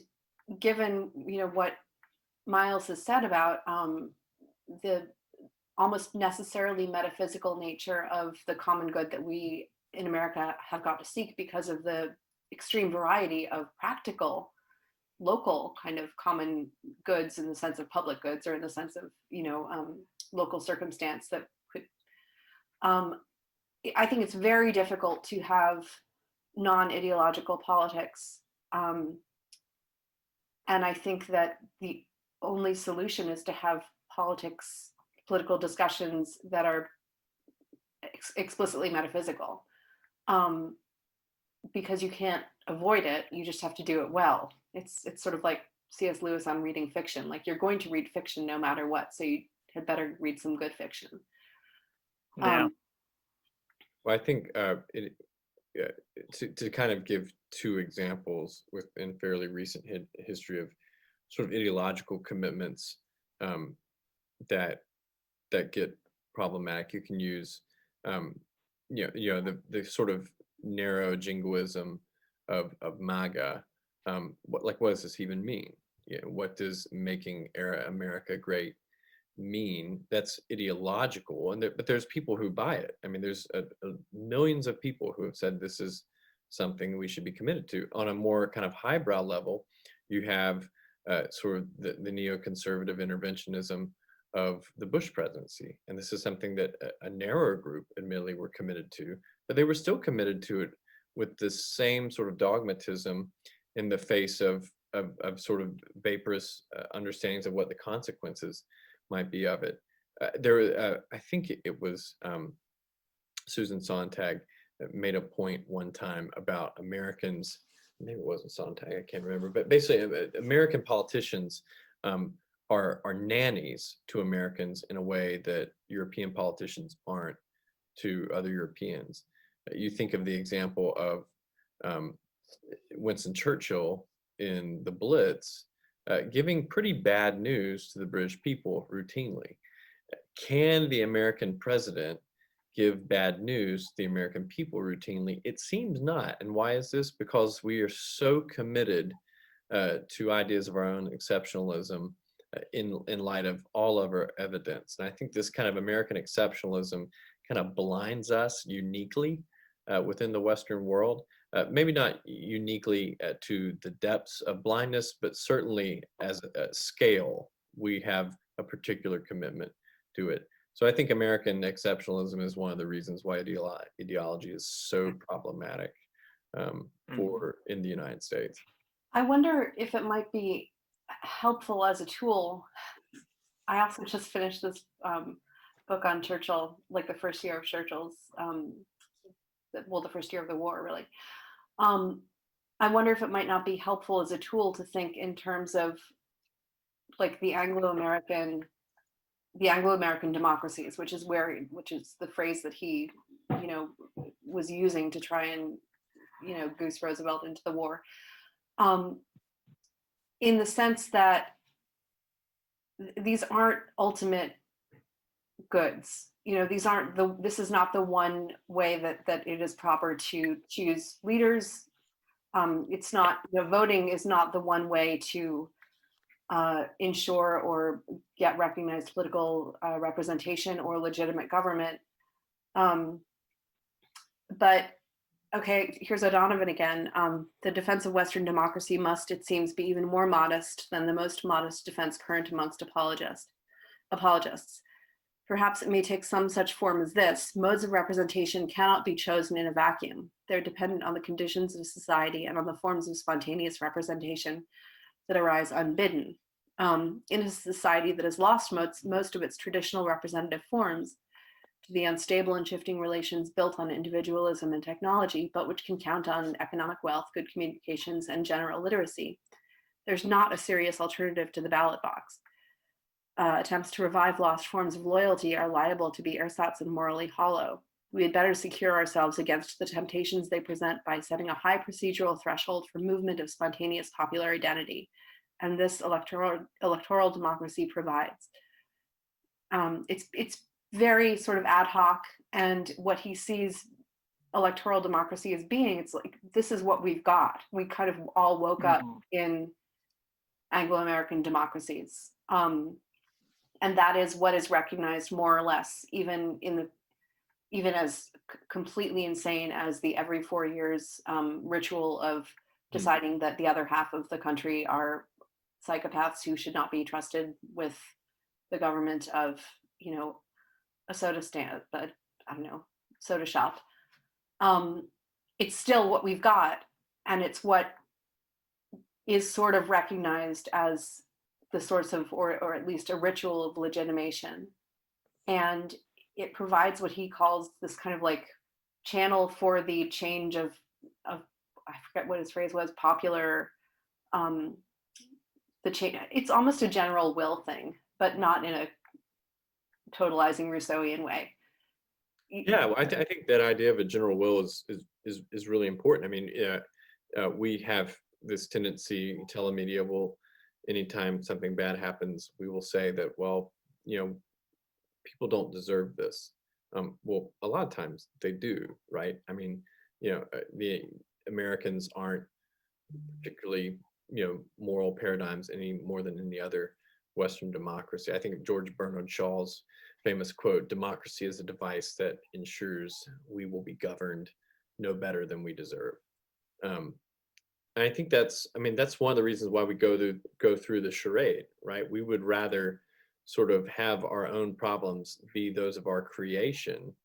given, what Miles has said about the almost necessarily metaphysical nature of the common good that we in America have got to seek because of the extreme variety of practical, local kind of common goods in the sense of public goods or in the sense of, local circumstance that could, I think it's very difficult to have non-ideological politics. And I think that the only solution is to have political discussions that are explicitly metaphysical, because you can't avoid it. You just have to do it well. It's sort of like C.S. Lewis on reading fiction. Like, you're going to read fiction no matter what, so you had better read some good fiction. Yeah. Well, I think to kind of give two examples within fairly recent history of sort of ideological commitments that get problematic. You can use the sort of narrow jingoism of MAGA. What does this even mean? What does making America great mean? That's ideological, but there's people who buy it. I mean, there's millions of people who have said this is something we should be committed to. On a more kind of highbrow level, you have sort of the neoconservative interventionism of the Bush presidency, and this is something that a narrower group admittedly were committed to, but they were still committed to it with the same sort of dogmatism in the face of sort of vaporous understandings of what the consequences might be of it. I think it was Susan Sontag that made a point one time about Americans, maybe it wasn't Sontag, I can't remember, but basically American politicians are nannies to Americans in a way that European politicians aren't to other Europeans. You think of the example of Winston Churchill in the Blitz, giving pretty bad news to the British people routinely. Can the American president give bad news to the American people routinely? It seems not. And why is this? Because we are so committed to ideas of our own exceptionalism in light of all of our evidence. And I think this kind of American exceptionalism kind of blinds us uniquely within the Western world. Maybe not uniquely to the depths of blindness, but certainly as a scale, we have a particular commitment to it. So I think American exceptionalism is one of the reasons why ideology is so problematic in the United States. I wonder if it might be helpful as a tool. I also just finished this book on Churchill, like the first year of Churchill's, the first year of the war, really. I wonder if it might not be helpful as a tool to think in terms of like the Anglo-American democracies, which is the phrase that he, was using to try and, goose Roosevelt into the war. In the sense that these aren't ultimate goods. This is not the one way that it is proper to choose leaders. It's not, voting is not the one way to ensure or get recognized political representation or legitimate government. But okay, here's O'Donovan again. The defense of Western democracy must, it seems, be even more modest than the most modest defense current amongst apologists. Perhaps it may take some such form as this: modes of representation cannot be chosen in a vacuum. They're dependent on the conditions of society and on the forms of spontaneous representation that arise unbidden. In a society that has lost most of its traditional representative forms to the unstable and shifting relations built on individualism and technology, but which can count on economic wealth, good communications, and general literacy, there's not a serious alternative to the ballot box. Attempts to revive lost forms of loyalty are liable to be ersatz and morally hollow. We had better secure ourselves against the temptations they present by setting a high procedural threshold for movement of spontaneous popular identity, and this electoral democracy provides. It's very sort of ad hoc, and what he sees electoral democracy as being, it's like, this is what we've got. We kind of all woke up in Anglo-American democracies. And that is what is recognized more or less, even as completely insane as the every 4 years ritual of deciding that the other half of the country are psychopaths who should not be trusted with the government of, a soda stand, but I don't know, soda shop. It's still what we've got, and it's what is sort of recognized as the source of, or at least a ritual of legitimation. And it provides what he calls this kind of like channel for the change of I forget what his phrase was, popular, the change. It's almost a general will thing, but not in a totalizing Rousseauian way. Yeah, well, I think that idea of a general will is really important. I mean, we have this tendency, telemedia will, anytime something bad happens, we will say that, well, people don't deserve this. Well, a lot of times they do, right? I mean, the Americans aren't particularly, moral paradigms any more than any other Western democracy. I think George Bernard Shaw's famous quote, "Democracy is a device that ensures we will be governed no better than we deserve." And I think that's one of the reasons why we go through the charade, right? We would rather sort of have our own problems be those of our creation,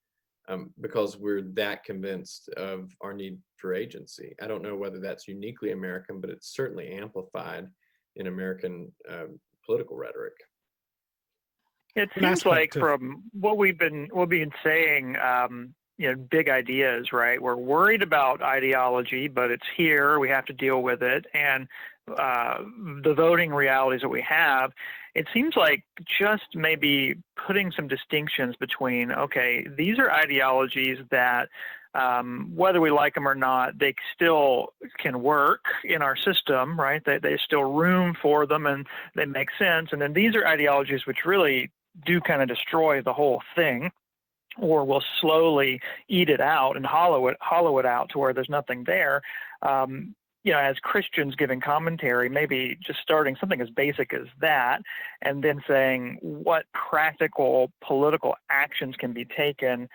because we're that convinced of our need for agency. I don't know whether that's uniquely American, but it's certainly amplified in American political rhetoric. It seems like from what we've been saying, big ideas, right? We're worried about ideology, but it's here. We have to deal with it. And the voting realities that we have, it seems like just maybe putting some distinctions between, okay, these are ideologies that whether we like them or not, they still can work in our system, right? There's still room for them and they make sense. And then these are ideologies which really do kind of destroy the whole thing, or will slowly eat it out and hollow it out to where there's nothing there. As Christians giving commentary, maybe just starting something as basic as that, and then saying what practical political actions can be taken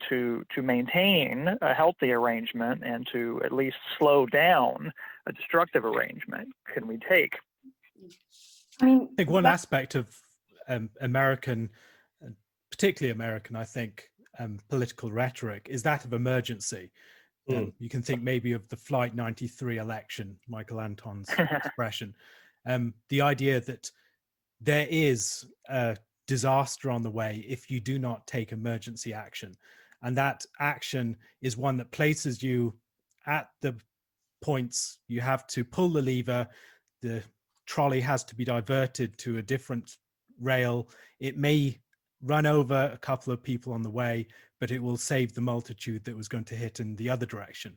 to maintain a healthy arrangement and to at least slow down a destructive arrangement can we take? I think one aspect of American, particularly American, I think, political rhetoric is that of emergency. You can think maybe of the Flight 93 election, Michael Anton's expression. The idea that there is a disaster on the way if you do not take emergency action. And that action is one that places you at the points you have to pull the lever, the trolley has to be diverted to a different rail. It may run over a couple of people on the way, but it will save the multitude that was going to hit in the other direction.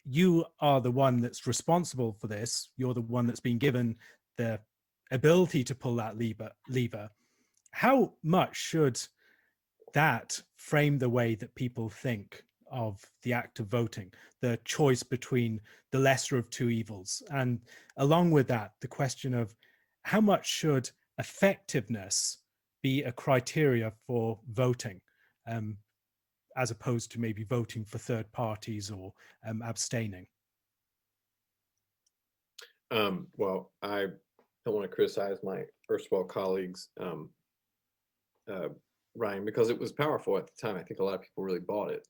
You are the one that's responsible for this. You're the one that's been given the ability to pull that lever. How much should that frame the way that people think of the act of voting, the choice between the lesser of two evils? And along with that, the question of how much should effectiveness be a criteria for voting, as opposed to maybe voting for third parties or abstaining? Well, I don't want to criticize my erstwhile colleagues, Ryan, because it was powerful at the time. I think a lot of people really bought it.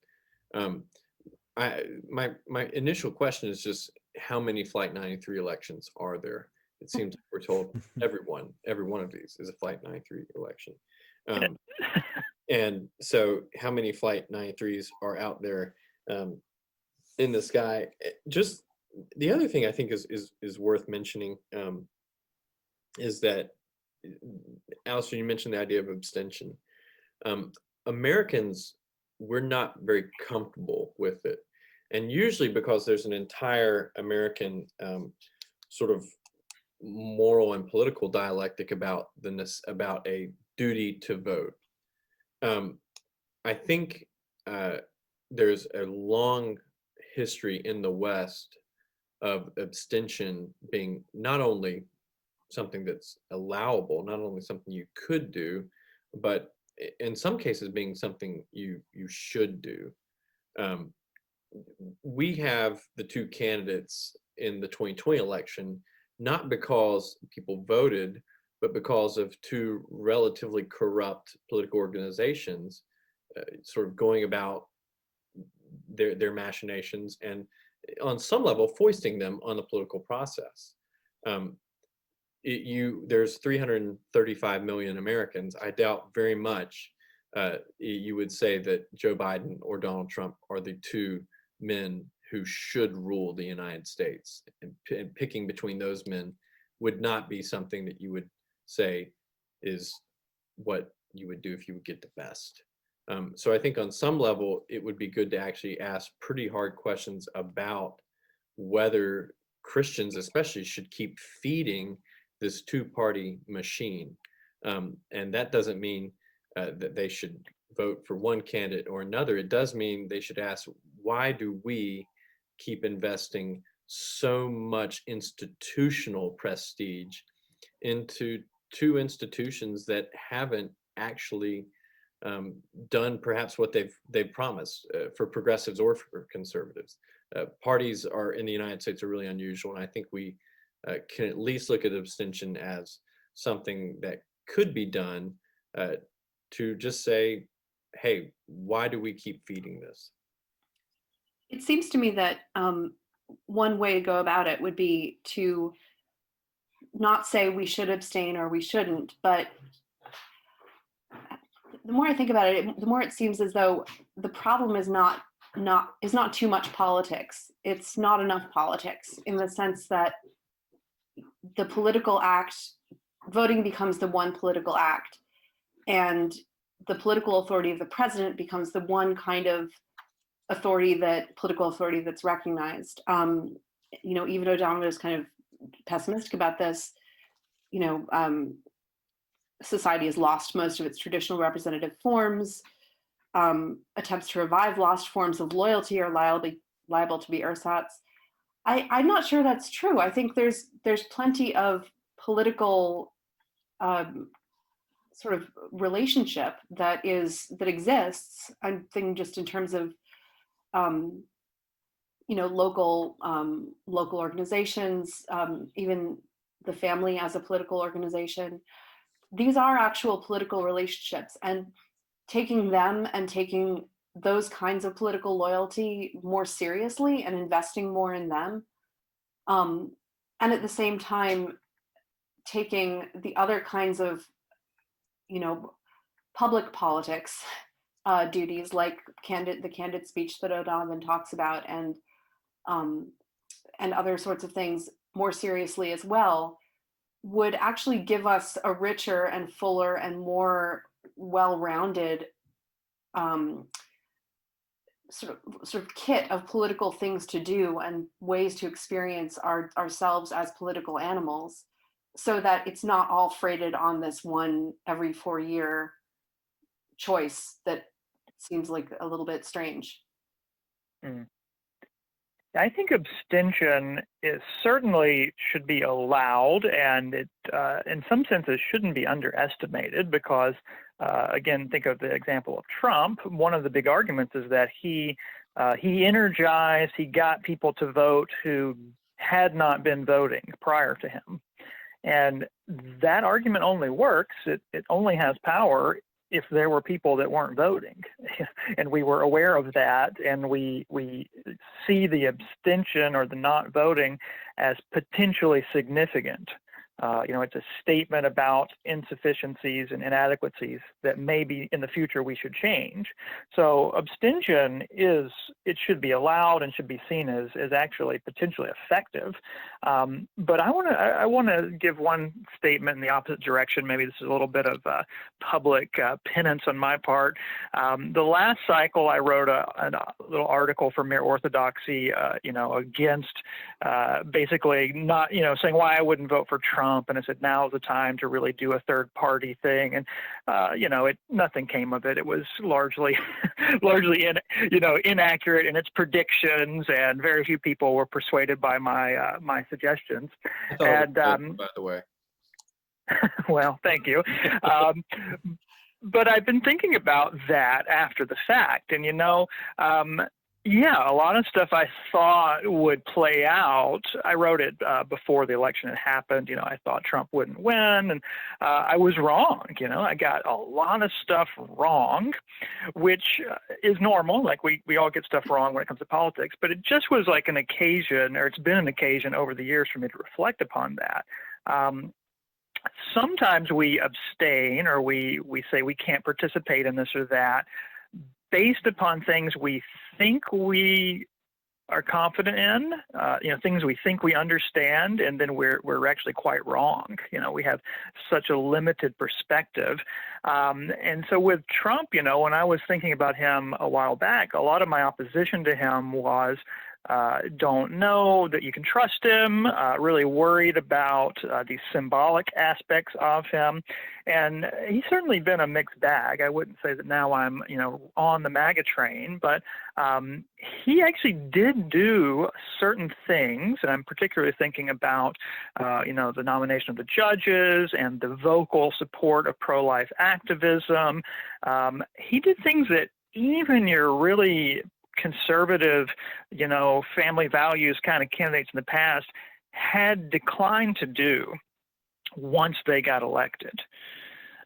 My initial question is just how many Flight 93 elections are there? It seems like we're told every one of these is a Flight 93 election. And so how many Flight 93s are out there in the sky? Just the other thing I think is worth mentioning is that, Alistair, you mentioned the idea of abstention. Americans, we're not very comfortable with it. And usually because there's an entire American sort of moral and political dialectic about a duty to vote. I think there's a long history in the West of abstention being not only something that's allowable, not only something you could do, but in some cases being something you should do. We have the two candidates in the 2020 election, not because people voted, but because of two relatively corrupt political organizations sort of going about their machinations and on some level foisting them on the political process. There's 335 million Americans. I doubt very much you would say that Joe Biden or Donald Trump are the two men who should rule the United States. And picking between those men would not be something that you would say is what you would do if you would get the best. So I think on some level, it would be good to actually ask pretty hard questions about whether Christians especially should keep feeding this two-party machine. And that doesn't mean that they should vote for one candidate or another. It does mean they should ask, why do we keep investing so much institutional prestige into two institutions that haven't actually done perhaps what they've promised for progressives or for conservatives? Parties are in the United States are really unusual, and I think we can at least look at abstention as something that could be done to just say, hey, why do we keep feeding this? It seems to me that one way to go about it would be to not say we should abstain or we shouldn't, but the more I think about it, the more it seems as though the problem is not too much politics. It's not enough politics in the sense that the political act, voting becomes the one political act, and the political authority of the president becomes the one kind of political authority that's recognized. Even O'Donnell is kind of pessimistic about this. Society has lost most of its traditional representative forms. Attempts to revive lost forms of loyalty are liable to be ersatz. I'm not sure that's true. I think there's plenty of political sort of relationship that exists. I'm thinking just in terms of local organizations, even the family as a political organization. These are actual political relationships, and taking them and taking those kinds of political loyalty more seriously and investing more in them, and at the same time taking the other kinds of public politics duties like the candid speech that O'Donovan talks about, and other sorts of things more seriously as well, would actually give us a richer and fuller and more well-rounded sort of kit of political things to do and ways to experience ourselves as political animals, so that it's not all freighted on this one every 4-year choice that seems like a little bit strange. I think abstention certainly should be allowed, and it, in some senses, shouldn't be underestimated because, again, think of the example of Trump. One of the big arguments is that he got people to vote who had not been voting prior to him. And that argument only works, it only has power if there were people that weren't voting, and we were aware of that, and we see the abstention or the not voting as potentially significant. It's a statement about insufficiencies and inadequacies that maybe in the future we should change. So abstention it should be allowed and should be seen as actually potentially effective. But I want to give one statement in the opposite direction. Maybe this is a little bit of public penance on my part. The last cycle, I wrote a little article for Mere Orthodoxy, against basically not, saying why I wouldn't vote for Trump. And I said, now's the time to really do a third party thing. And, nothing came of it. It was largely inaccurate in its predictions, and very few people were persuaded by my suggestions. And by the way. Well, thank you. But I've been thinking about that after the fact, and a lot of stuff I thought would play out. I wrote it before the election had happened. I thought Trump wouldn't win, and I was wrong. I got a lot of stuff wrong, which is normal. Like we all get stuff wrong when it comes to politics, but it just was like an occasion, or it's been an occasion over the years for me to reflect upon that. Sometimes we abstain, or we say we can't participate in this or that, based upon things we think we are confident in, things we think we understand, and then we're actually quite wrong. We have such a limited perspective. And so with Trump, when I was thinking about him a while back, a lot of my opposition to him was, don't know that you can trust him, really worried about these symbolic aspects of him. And he's certainly been a mixed bag. I wouldn't say that now I'm, on the MAGA train, but he actually did do certain things. And I'm particularly thinking about, the nomination of the judges and the vocal support of pro-life activism. He did things that even your really conservative, family values kind of candidates in the past had declined to do once they got elected.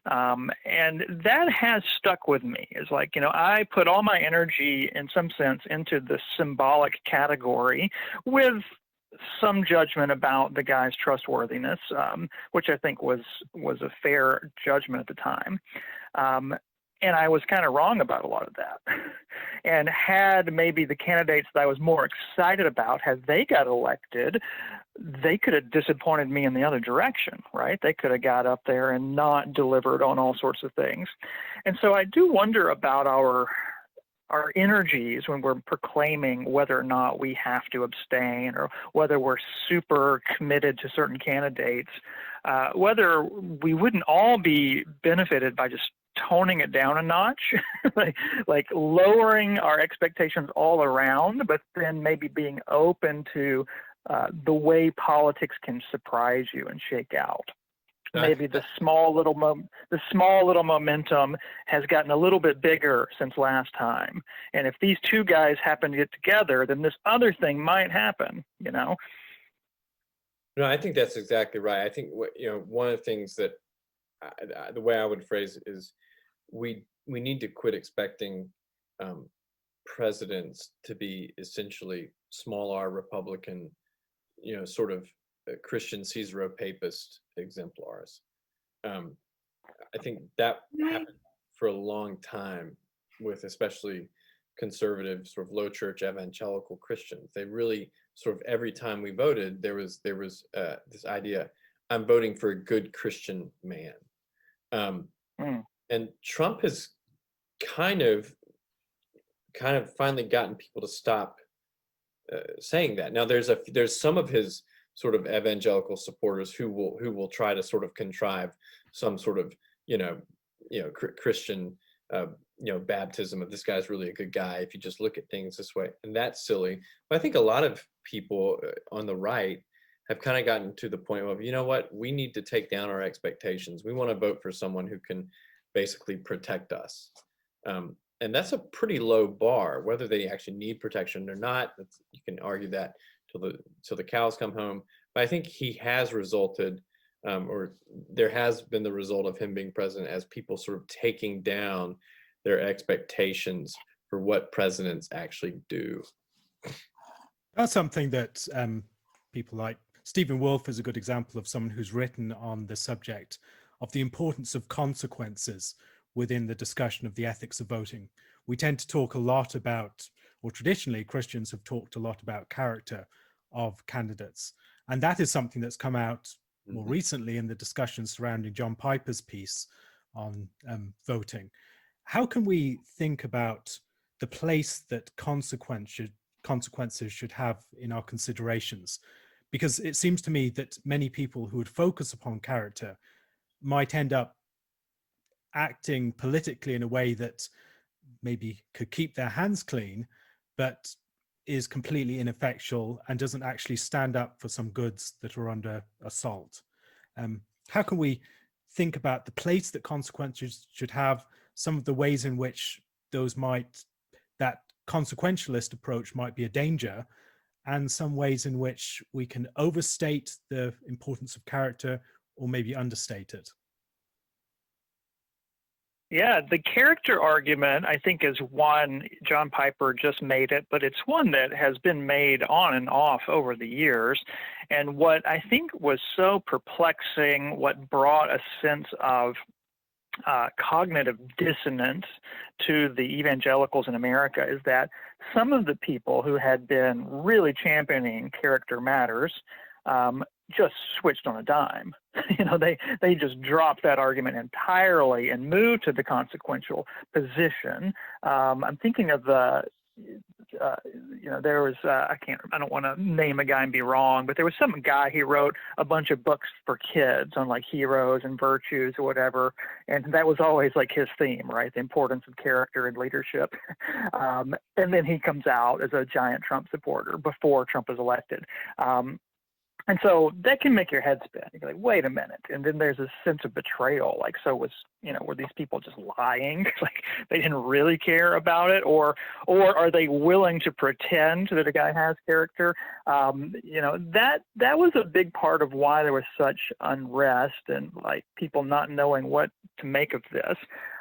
And that has stuck with me. It's like, I put all my energy in some sense into the symbolic category with some judgment about the guy's trustworthiness, which I think was a fair judgment at the time. And I was kind of wrong about a lot of that. And had maybe the candidates that I was more excited about, had they got elected, they could have disappointed me in the other direction, right? They could have got up there and not delivered on all sorts of things. And so I do wonder about our energies when we're proclaiming whether or not we have to abstain, or whether we're super committed to certain candidates, whether we wouldn't all be benefited by just toning it down a notch, like lowering our expectations all around, but then maybe being open to the way politics can surprise you and shake out. Maybe the small little momentum has gotten a little bit bigger since last time, and if these two guys happen to get together, then this other thing might happen. No, I think that's exactly right. I think one of the things that the way I would phrase it is, we need to quit expecting presidents to be essentially small r Republican, sort of Christian Caesaro-papist exemplars. I think that happened for a long time with especially conservative, sort of low church evangelical Christians. They really sort of, every time we voted, there was this idea, I'm voting for a good Christian man. And Trump has kind of finally gotten people to stop saying that. Now there's some of his sort of evangelical supporters who will try to sort of contrive some sort of Christian baptism of, this guy's really a good guy if you just look at things this way, and that's silly. But I think a lot of people on the right have kind of gotten to the point of, what, we need to take down our expectations. We want to vote for someone who can basically protect us. And that's a pretty low bar, whether they actually need protection or not. You can argue that till the cows come home. But I think he has resulted or there has been the result of him being president as people sort of taking down their expectations for what presidents actually do. That's something that people like Stephen Wolfe is a good example of someone who's written on the subject of the importance of consequences within the discussion of the ethics of voting. We tend to talk a lot about, or traditionally Christians have talked a lot about character of candidates. And that is something that's come out more recently in the discussions surrounding John Piper's piece on voting. How can we think about the place that consequences should have in our considerations? Because it seems to me that many people who would focus upon character might end up acting politically in a way that maybe could keep their hands clean, but is completely ineffectual and doesn't actually stand up for some goods that are under assault. How can we think about the place that consequences should have, some of the ways in which that consequentialist approach might be a danger, and some ways in which we can overstate the importance of character or maybe understate it? Yeah, the character argument, I think, is one. John Piper just made it, but it's one that has been made on and off over the years. And what I think was so perplexing, what brought a sense of cognitive dissonance to the evangelicals in America, is that some of the people who had been really championing character matters just switched on a dime. They just dropped that argument entirely and moved to the consequential position. I'm thinking of there was I don't want to name a guy and be wrong, but there was some guy, he wrote a bunch of books for kids on like heroes and virtues or whatever, and that was always like his theme, right? The importance of character and leadership. And then he comes out as a giant Trump supporter before Trump was elected. And so that can make your head spin. You're like, wait a minute. And then there's a sense of betrayal. Like, so were these people just lying? Like they didn't really care about it? Or are they willing to pretend that a guy has character? That was a big part of why there was such unrest and like people not knowing what to make of this.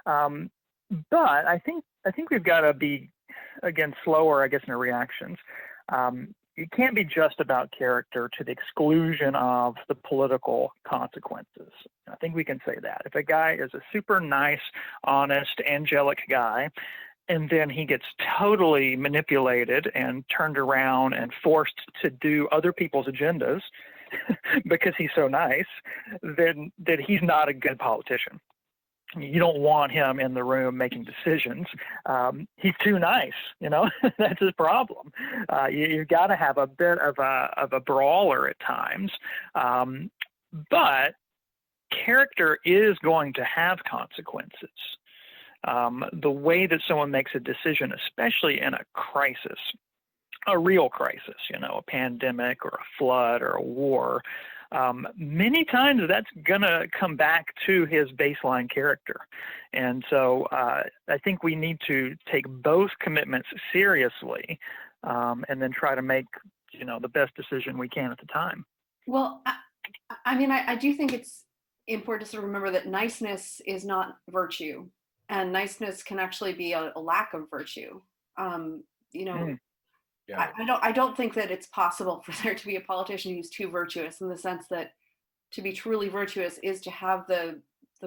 But I think we've got to be, again, slower, I guess, in our reactions. It can't be just about character to the exclusion of the political consequences. I think we can say that. If a guy is a super nice, honest, angelic guy, and then he gets totally manipulated and turned around and forced to do other people's agendas because he's so nice, then he's not a good politician. You don't want him in the room making decisions. He's too nice, that's his problem. You've got to have a bit of a brawler at times. But character is going to have consequences. The way that someone makes a decision, especially in a crisis, a real crisis, a pandemic or a flood or a war, many times that's going to come back to his baseline character. And so I think we need to take both commitments seriously and then try to make, the best decision we can at the time. Well, I do think it's important to sort of remember that niceness is not virtue, and niceness can actually be a lack of virtue. Yeah. I don't think that it's possible for there to be a politician who's too virtuous, in the sense that to be truly virtuous is to have the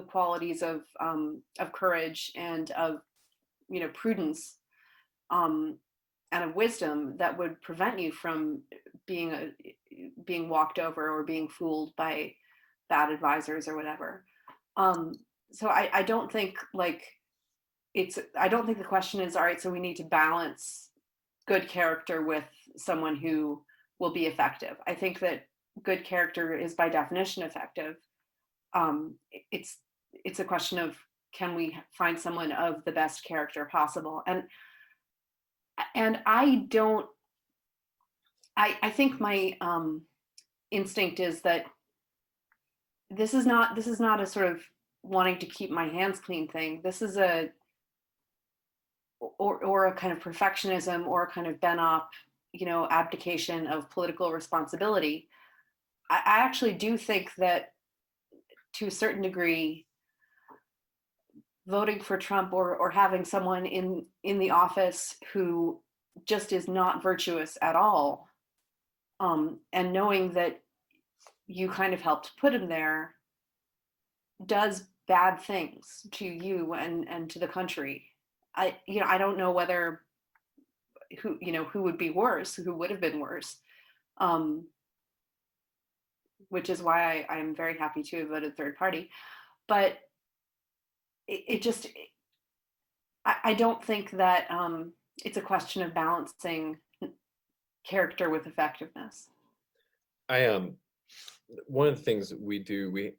qualities of courage and of prudence and of wisdom that would prevent you from being walked over or being fooled by bad advisors or whatever. So I don't think I don't think the question is, all right, so we need to balance good character with someone who will be effective. I think that good character is by definition effective. It's a question of, can we find someone of the best character possible? And I think my instinct is that this is not a sort of wanting to keep my hands clean thing. This is a kind of perfectionism, or a kind of bent-up, abdication of political responsibility. I actually do think that to a certain degree, voting for Trump or having someone in the office who just is not virtuous at all, and knowing that you kind of helped put him there, does bad things to you and to the country. I don't know whether who would be worse, who would have been worse, which is why I'm very happy to have voted third party. But I don't think that it's a question of balancing character with effectiveness. One of the things that we do,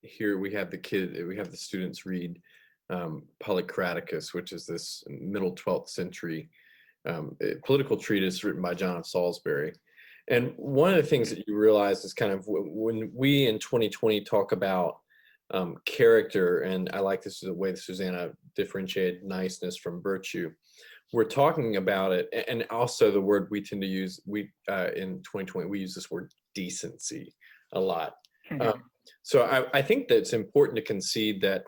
here we have the students read Polycraticus, which is this middle 12th century political treatise written by John of Salisbury. And one of the things that you realize is kind of when we in 2020 talk about character, and I like this is the way that Susannah differentiated niceness from virtue. We're talking about it, and also the word we tend to use, in 2020, we use this word decency a lot. So I think that it's important to concede that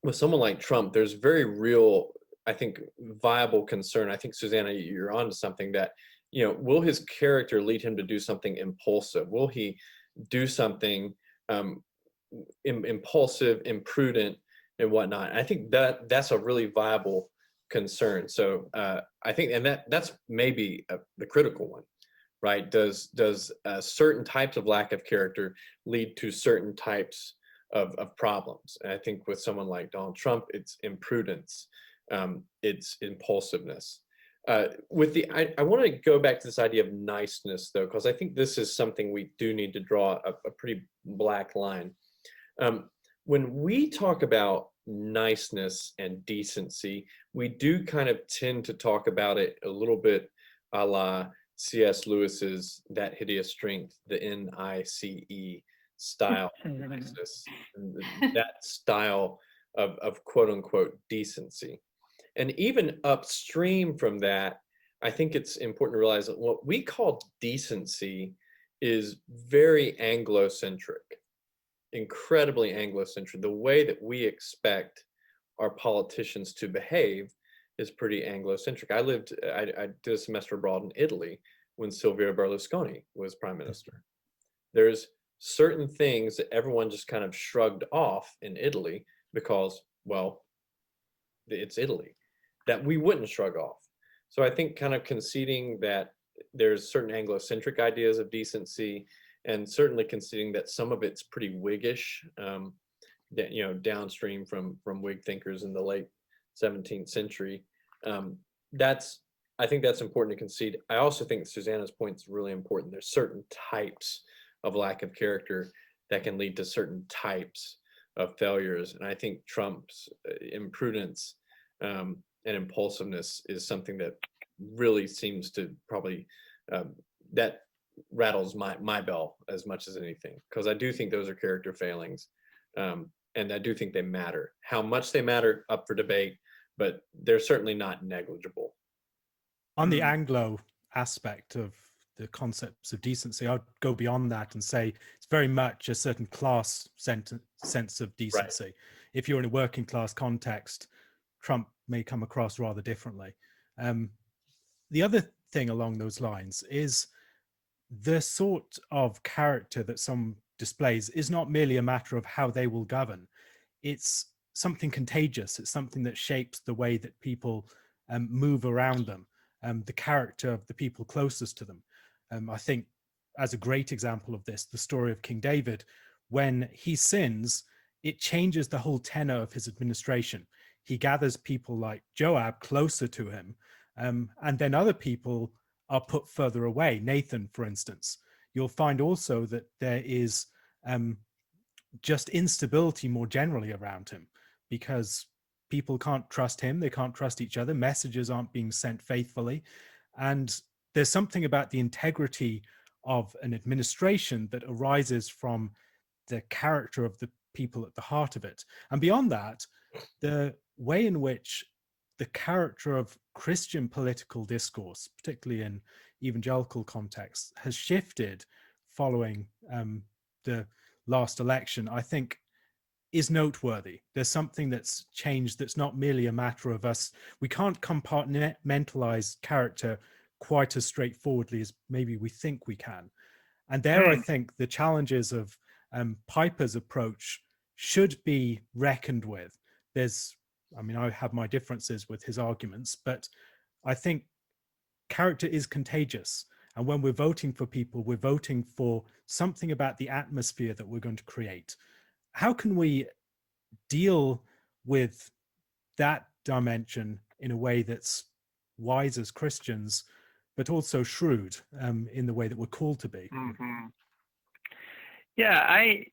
with someone like Trump, there's very real, I think, viable concern. I think, Susannah, you're onto something that, will his character lead him to do something impulsive? Will he do something impulsive, imprudent, and whatnot? I think that's a really viable concern. So I think, and that's maybe the critical one, right? Does certain types of lack of character lead to certain types of problems? And I think with someone like Donald Trump, it's imprudence, it's impulsiveness. I want to go back to this idea of niceness, though, because I think this is something we do need to draw a pretty black line. When we talk about niceness and decency, we do kind of tend to talk about it a little bit a la C.S. Lewis's That Hideous Strength, the N-I-C-E style niceness, that style of quote unquote decency. And even upstream from that, I think it's important to realize that what we call decency is very Anglo-centric, incredibly Anglo-centric. The way that we expect our politicians to behave is pretty Anglo-centric. I did a semester abroad in Italy when Silvio Berlusconi was prime minister. There's certain things that everyone just kind of shrugged off in Italy because, well, it's Italy, that we wouldn't shrug off. So I think kind of conceding that there's certain Anglo-centric ideas of decency, and certainly conceding that some of it's pretty Whiggish, that downstream from Whig thinkers in the late 17th century. I think that's important to concede. I also think Susannah's point is really important. There's certain types of lack of character that can lead to certain types of failures, and I think Trump's imprudence and impulsiveness is something that really seems to probably that rattles my bell as much as anything, because I do think those are character failings, and I do think they matter. How much they matter, up for debate, but they're certainly not negligible. On the Anglo aspect of the concepts of decency, I'd go beyond that and say it's very much a certain class sense of decency. Right. If you're in a working class context, Trump may come across rather differently. The other thing along those lines is the sort of character that some displays is not merely a matter of how they will govern. It's something contagious. It's something that shapes the way that people move around them, the character of the people closest to them. I think as a great example of this, the story of King David, when he sins, it changes the whole tenor of his administration. He gathers people like Joab closer to him, and then other people are put further away. Nathan, for instance. You'll find also that there is just instability more generally around him, because people can't trust him, they can't trust each other, messages aren't being sent faithfully, and there's something about the integrity of an administration that arises from the character of the people at the heart of it. And beyond that, the way in which the character of Christian political discourse, particularly in evangelical contexts, has shifted following the last election, I think is noteworthy. There's something that's changed that's not merely a matter of us. We can't compartmentalize character quite as straightforwardly as maybe we think we can. And there, I think the challenges of Piper's approach should be reckoned with. I have my differences with his arguments, but I think character is contagious. And when we're voting for people, we're voting for something about the atmosphere that we're going to create. How can we deal with that dimension in a way that's wise as Christians, but also shrewd in the way that we're called to be? Mm-hmm. Yeah, I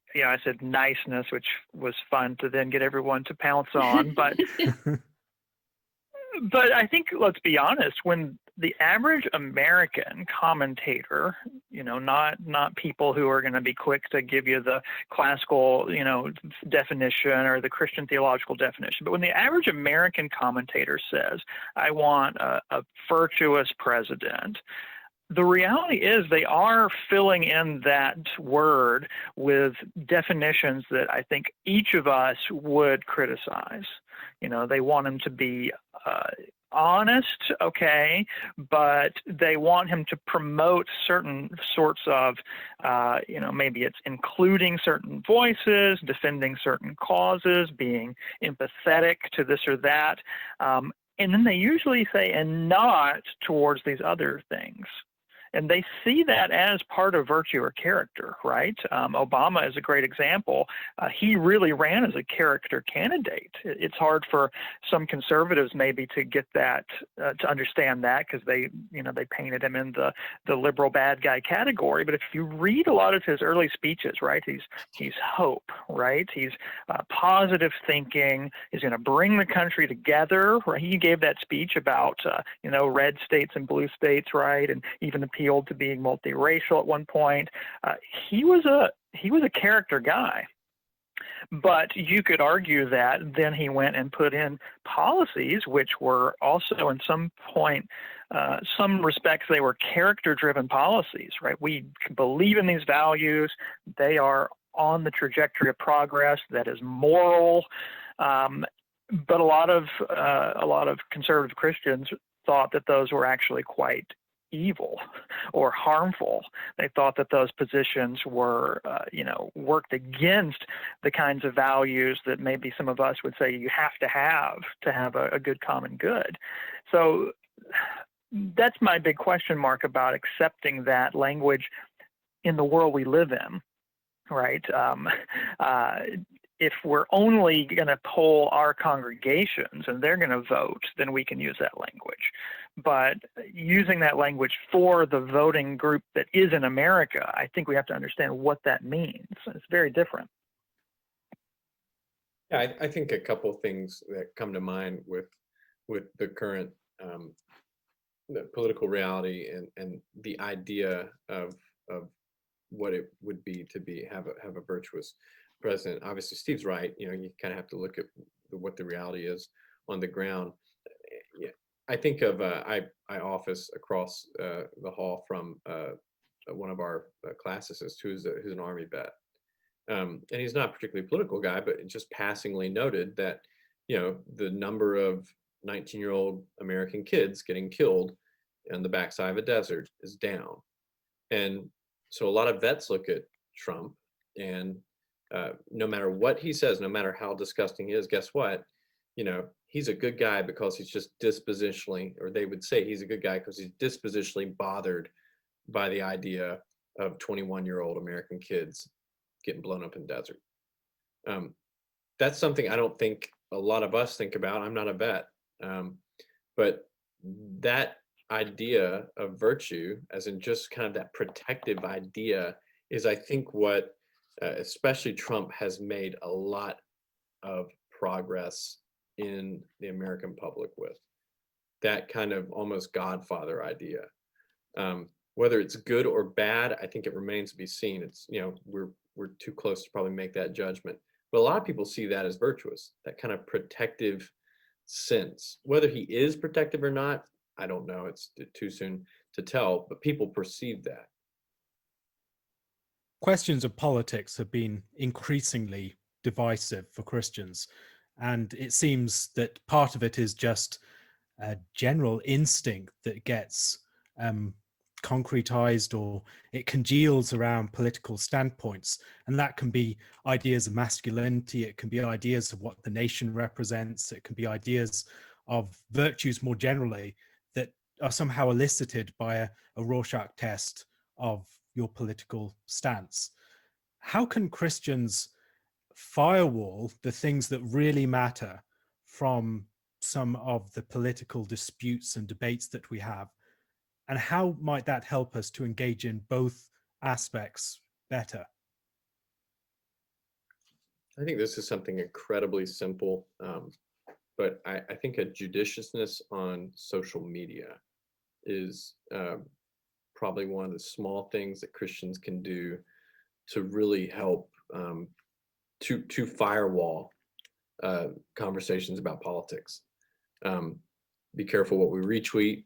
said niceness, which was fun to then get everyone to pounce on, but but I think, let's be honest, when the average American commentator, not people who are going to be quick to give you the classical, definition or the Christian theological definition, but when the average American commentator says, I want a virtuous president, the reality is they are filling in that word with definitions that I think each of us would criticize. They want him to be honest, okay, but they want him to promote certain sorts of, maybe it's including certain voices, defending certain causes, being empathetic to this or that. And then they usually say, and not towards these other things. And they see that as part of virtue or character, right? Obama is a great example. He really ran as a character candidate. It's hard for some conservatives maybe to get that, to understand that, because they painted him in the liberal bad guy category. But if you read a lot of his early speeches, right, he's hope, right? He's positive thinking. He's going to bring the country together. Right? He gave that speech about red states and blue states, right, and even appealed to being multiracial at one point. He was a character guy, but you could argue that then he went and put in policies which were also, in some respects, they were character-driven policies. Right? We believe in these values; they are on the trajectory of progress that is moral. But a lot of conservative Christians thought that those were actually quite evil or harmful. They thought that those positions were, worked against the kinds of values that maybe some of us would say you have to have a good common good. So that's my big question mark about accepting that language in the world we live in, right? If we're only going to poll our congregations and they're going to vote, then we can use that language. But using that language for the voting group that is in America, I think we have to understand what that means. It's very different. Yeah, I think a couple of things that come to mind with the current the political reality and the idea of what it would be to have a virtuous president. Obviously, Steve's right. You kind of have to look at what the reality is on the ground. Yeah, I think of I office across the hall from one of our classicists who's an Army vet, and he's not a particularly political guy, but just passingly noted that the number of 19-year-old American kids getting killed on the backside of a desert is down, and so a lot of vets look at Trump and no matter what he says, no matter how disgusting he is, guess what? He's a good guy because he's just dispositionally, or they would say he's a good guy because he's dispositionally bothered by the idea of 21-year-old American kids getting blown up in the desert. That's something I don't think a lot of us think about. I'm not a vet. But that idea of virtue, as in just kind of that protective idea, is I think what especially Trump has made a lot of progress in the American public with. That kind of almost Godfather idea. Whether it's good or bad, I think it remains to be seen. It's we're too close to probably make that judgment. But a lot of people see that as virtuous, that kind of protective sense. Whether he is protective or not, I don't know. It's too soon to tell, but people perceive that. questions of politics have been increasingly divisive for Christians. And it seems that part of it is just a general instinct that gets concretized, or it congeals around political standpoints. And that can be ideas of masculinity, it can be ideas of what the nation represents, it can be ideas of virtues more generally that are somehow elicited by a Rorschach test of your political stance. How can Christians firewall the things that really matter from some of the political disputes and debates that we have? And how might that help us to engage in both aspects better? I think this is something incredibly simple, but I think a judiciousness on social media is probably one of the small things that Christians can do to really help to firewall conversations about politics. Be careful what we retweet.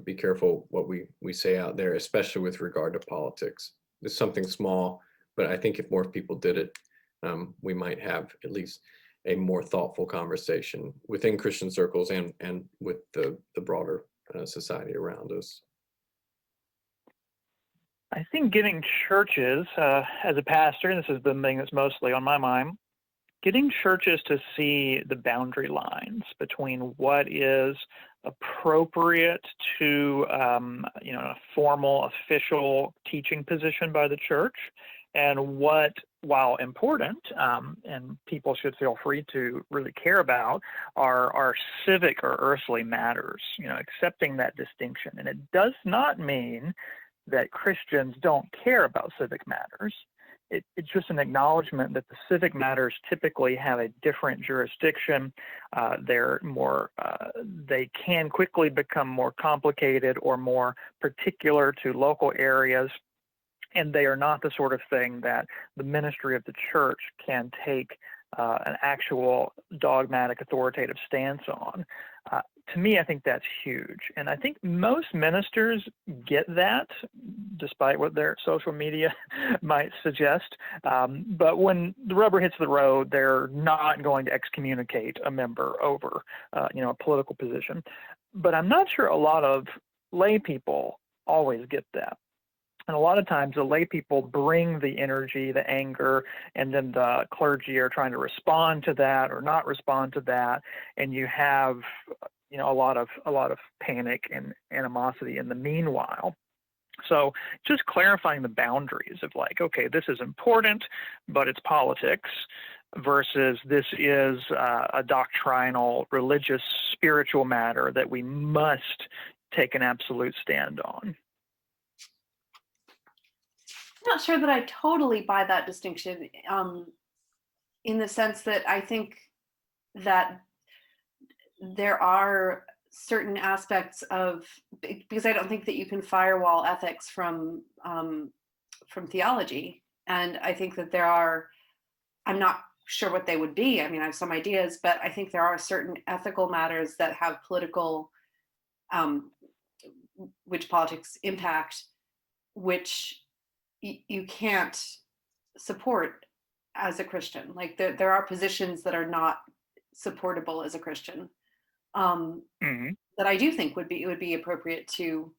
Be careful what we say out there, especially with regard to politics. It's something small, but I think if more people did it, we might have at least a more thoughtful conversation within Christian circles and with the broader society around us. I think getting churches, as a pastor, and this is the thing that's mostly on my mind, getting churches to see the boundary lines between what is appropriate to a formal, official teaching position by the church, and what, while important, and people should feel free to really care about, are civic or earthly matters, accepting that distinction. And it does not mean that Christians don't care about civic matters. It's just an acknowledgement that the civic matters typically have a different jurisdiction. They're more, they can quickly become more complicated or more particular to local areas, and they are not the sort of thing that the ministry of the church can take an actual dogmatic authoritative stance on. To me, I think that's huge. And I think most ministers get that, despite what their social media might suggest. But when the rubber hits the road, they're not going to excommunicate a member over, a political position. But I'm not sure a lot of lay people always get that. And a lot of times the lay people bring the energy, the anger, and then the clergy are trying to respond to that or not respond to that. And you have, a lot of panic and animosity in the meanwhile. So just clarifying the boundaries of like, okay, this is important, but it's politics, versus this is a doctrinal, religious, spiritual matter that we must take an absolute stand on. I'm not sure that I totally buy that distinction, in the sense that I think that there are certain aspects of, because I don't think that you can firewall ethics from theology, and I think that there are, I'm not sure what they would be. I mean, I have some ideas, but I think there are certain ethical matters that have political, which politics impact, which you can't support as a Christian. Like there are positions that are not supportable as a Christian, that I do think would be appropriate to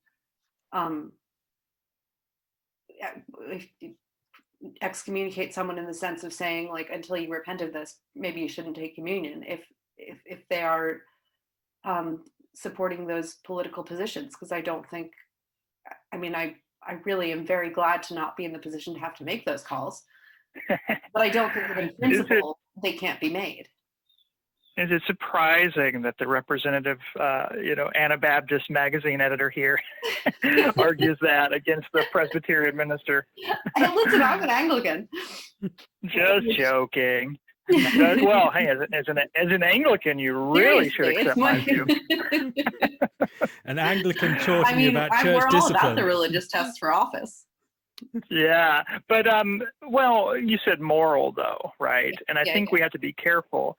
excommunicate someone, in the sense of saying, like, until you repent of this, maybe you shouldn't take communion if they are supporting those political positions. Because I don't think, I mean, I really am very glad to not be in the position to have to make those calls, but I don't think that in principle they can't be made. Is it surprising that the representative, Anabaptist magazine editor here argues that against the Presbyterian minister? Hey, listen, I'm an Anglican. Just joking. Well, hey, as an Anglican, you really should accept my view. An Anglican taught me about church we're all discipline. about the religious tests for office. Yeah, but well, you said moral though, right? And I think we have to be careful.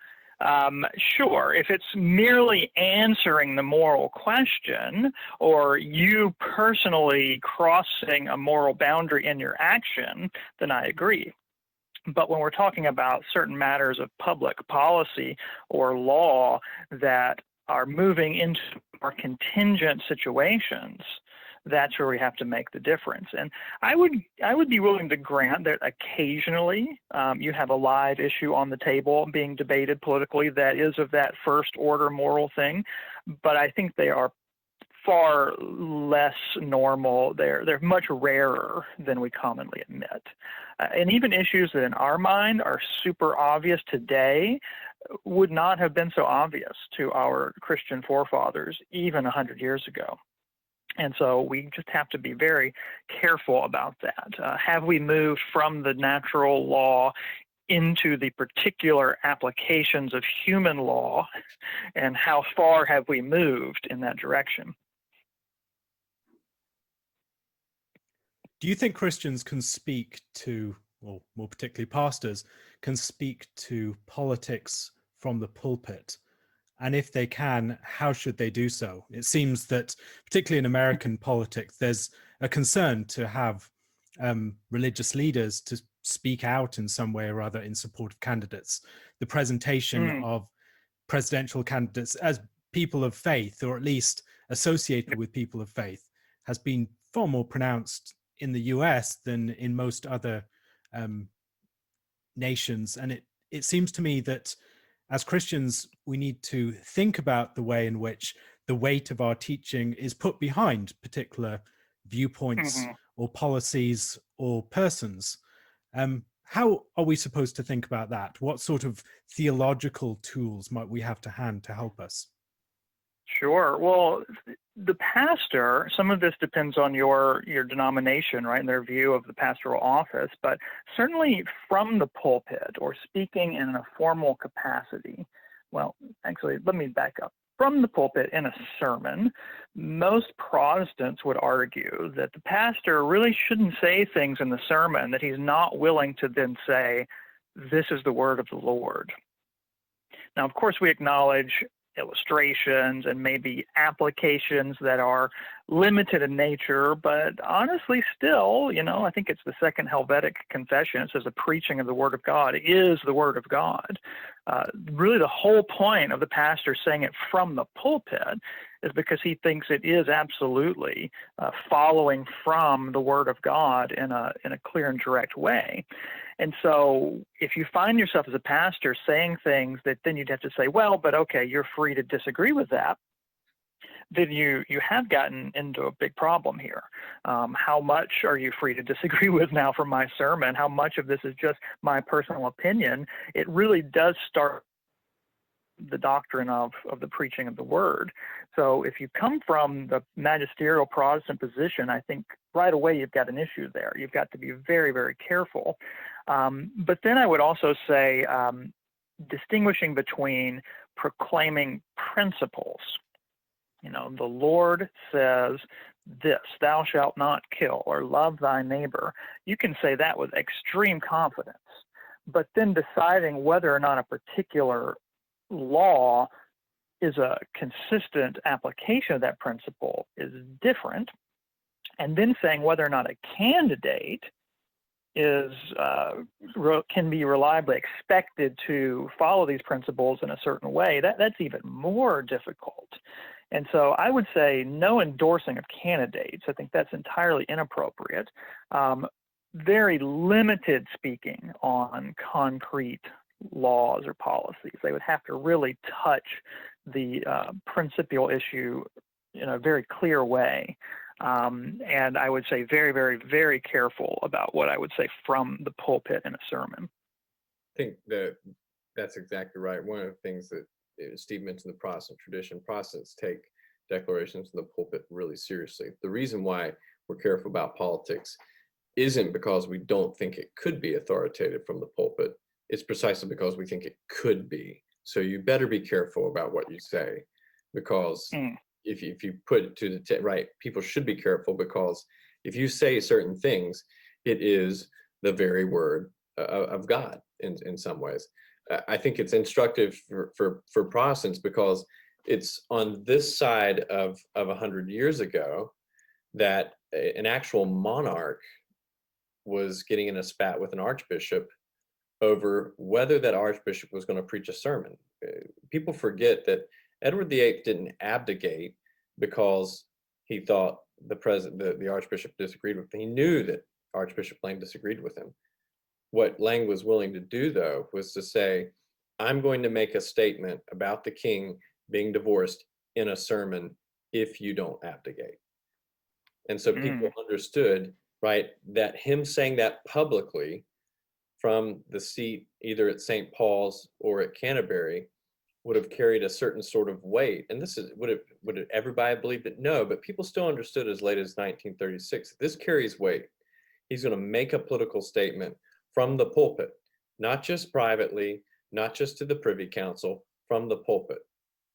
Sure, if it's merely answering the moral question, or you personally crossing a moral boundary in your action, then I agree. But when we're talking about certain matters of public policy or law that are moving into more contingent situations, that's where we have to make the difference. And I would be willing to grant that occasionally you have a live issue on the table being debated politically that is of that first order moral thing, but I think they are far less normal. They're much rarer than we commonly admit. And even issues that in our mind are super obvious today would not have been so obvious to our Christian forefathers even 100 years ago. And so we just have to be very careful about that. Have we moved from the natural law into the particular applications of human law, and how far have we moved in that direction? Do you think Christians can speak to, or more particularly pastors, can speak to politics from the pulpit? And if they can, how should they do so? It seems that, particularly in American politics, there's a concern to have religious leaders to speak out in some way or other in support of candidates. The presentation of presidential candidates as people of faith, or at least associated with people of faith, has been far more pronounced in the US than in most other nations. And it seems to me that as Christians, we need to think about the way in which the weight of our teaching is put behind particular viewpoints or policies or persons. How are we supposed to think about that? What sort of theological tools might we have to hand to help us? Sure. Well, the pastor, some of this depends on your denomination, right, and their view of the pastoral office, but certainly from the pulpit or speaking in a formal capacity. Well, actually, let me back up. From the pulpit in a sermon, most Protestants would argue that the pastor really shouldn't say things in the sermon that he's not willing to then say, "This is the word of the Lord." Now, of course, we acknowledge illustrations and maybe applications that are limited in nature, but honestly still, I think it's the Second Helvetic Confession. It says the preaching of the Word of God is the Word of God. Really the whole point of the pastor saying it from the pulpit is because he thinks it is absolutely following from the Word of God in a clear and direct way. And so if you find yourself as a pastor saying things that then you'd have to say, well, but okay, you're free to disagree with that, then you have gotten into a big problem here. How much are you free to disagree with now from my sermon? How much of this is just my personal opinion? It really does start the doctrine of the preaching of the word. So if you come from the magisterial Protestant position, I think right away you've got an issue there. You've got to be very, very careful. But then I would also say distinguishing between proclaiming principles. The Lord says this, thou shalt not kill, or love thy neighbor. You can say that with extreme confidence. But then deciding whether or not a particular law is a consistent application of that principle is different. And then saying whether or not a candidate can be reliably expected to follow these principles in a certain way, that's even more difficult. And so I would say no endorsing of candidates. I think that's entirely inappropriate. Very limited speaking on concrete laws or policies. They would have to really touch the principal issue in a very clear way. And I would say very, very, very careful about what I would say from the pulpit in a sermon. I think that's exactly right. One of the things that Steve mentioned, the Protestant tradition, Protestants take declarations from the pulpit really seriously. The reason why we're careful about politics isn't because we don't think it could be authoritative from the pulpit. It's precisely because we think it could be. So you better be careful about what you say, because if you put it to the right, people should be careful, because if you say certain things, it is the very word of God in some ways. I think it's instructive for Protestants because it's on this side of 100 years ago that an actual monarch was getting in a spat with an archbishop over whether that archbishop was going to preach a sermon. People forget that Edward VIII didn't abdicate because he thought the archbishop disagreed with him. He knew that Archbishop Lang disagreed with him. What Lang was willing to do, though, was to say, I'm going to make a statement about the king being divorced in a sermon if you don't abdicate. And so people understood, right, that him saying that publicly from the seat either at St. Paul's or at Canterbury would have carried a certain sort of weight. And this is, would everybody believed it? No, but people still understood as late as 1936, this carries weight. He's going to make a political statement from the pulpit, not just privately, not just to the Privy Council, from the pulpit.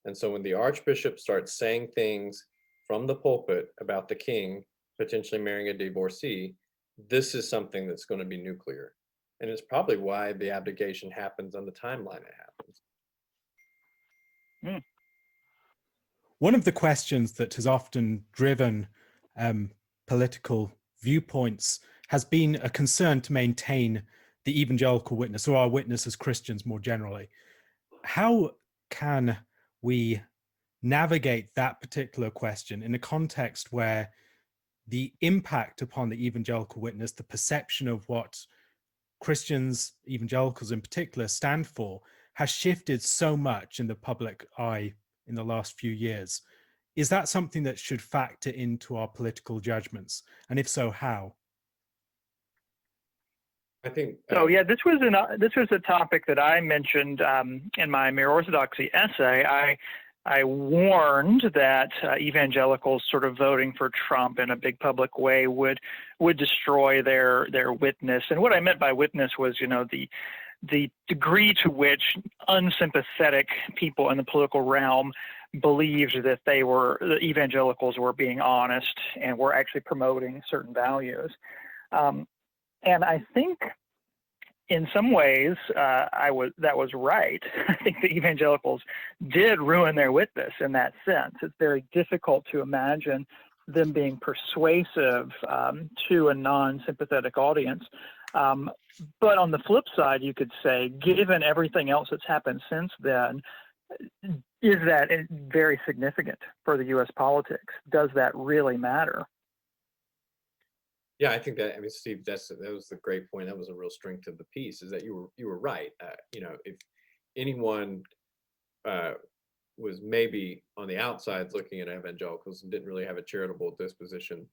And so when the Archbishop starts saying things from the pulpit about the king potentially marrying a divorcee, this is something that's going to be nuclear. And it's probably why the abdication happens on the timeline it happens. One of the questions that has often driven political viewpoints has been a concern to maintain the evangelical witness, or our witness as Christians more generally. How can we navigate that particular question in a context where the impact upon the evangelical witness, the perception of what Christians, evangelicals in particular, stand for, has shifted so much in the public eye in the last few years? Is that something that should factor into our political judgments? And if so, how? I think so. Yeah, this was a topic that I mentioned in my Mere Orthodoxy essay. I warned that evangelicals sort of voting for Trump in a big public way would destroy their witness. And what I meant by witness was, the degree to which unsympathetic people in the political realm believed that the evangelicals were being honest and were actually promoting certain values. And I think in some ways that was right. I think the evangelicals did ruin their witness in that sense. It's very difficult to imagine them being persuasive to a non-sympathetic audience. But on the flip side, you could say, given everything else that's happened since then, is that very significant for the U.S. politics? Does that really matter? Yeah, I think that. I mean, Steve, that was the great point. That was a real strength of the piece. Is that you were right. If anyone was maybe on the outside looking at evangelicals and didn't really have a charitable disposition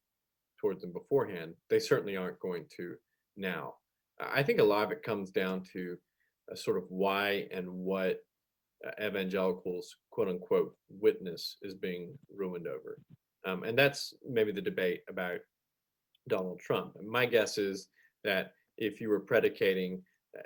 towards them beforehand, they certainly aren't going to now. I think a lot of it comes down to a sort of why and what evangelicals, quote unquote, witness is being ruined over. And that's maybe the debate about Donald Trump. And my guess is that if you were predicating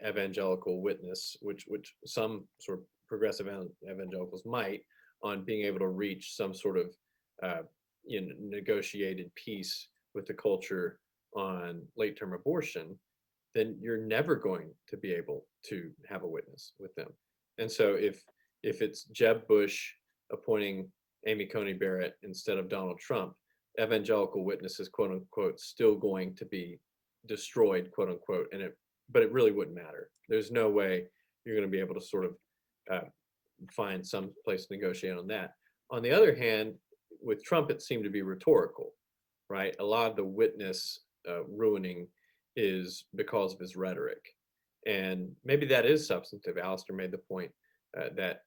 evangelical witness, which some sort of progressive evangelicals might, on being able to reach some sort of negotiated peace with the culture on late-term abortion, then you're never going to be able to have a witness with them. And so if it's Jeb Bush appointing Amy Coney Barrett instead of Donald Trump, evangelical witness is, quote unquote, still going to be destroyed, quote unquote, but it really wouldn't matter. There's no way you're going to be able to sort of find some place to negotiate on that. On the other hand, with Trump, it seemed to be rhetorical, right? A lot of the witness ruining is because of his rhetoric. And maybe that is substantive. Alistair made the point that,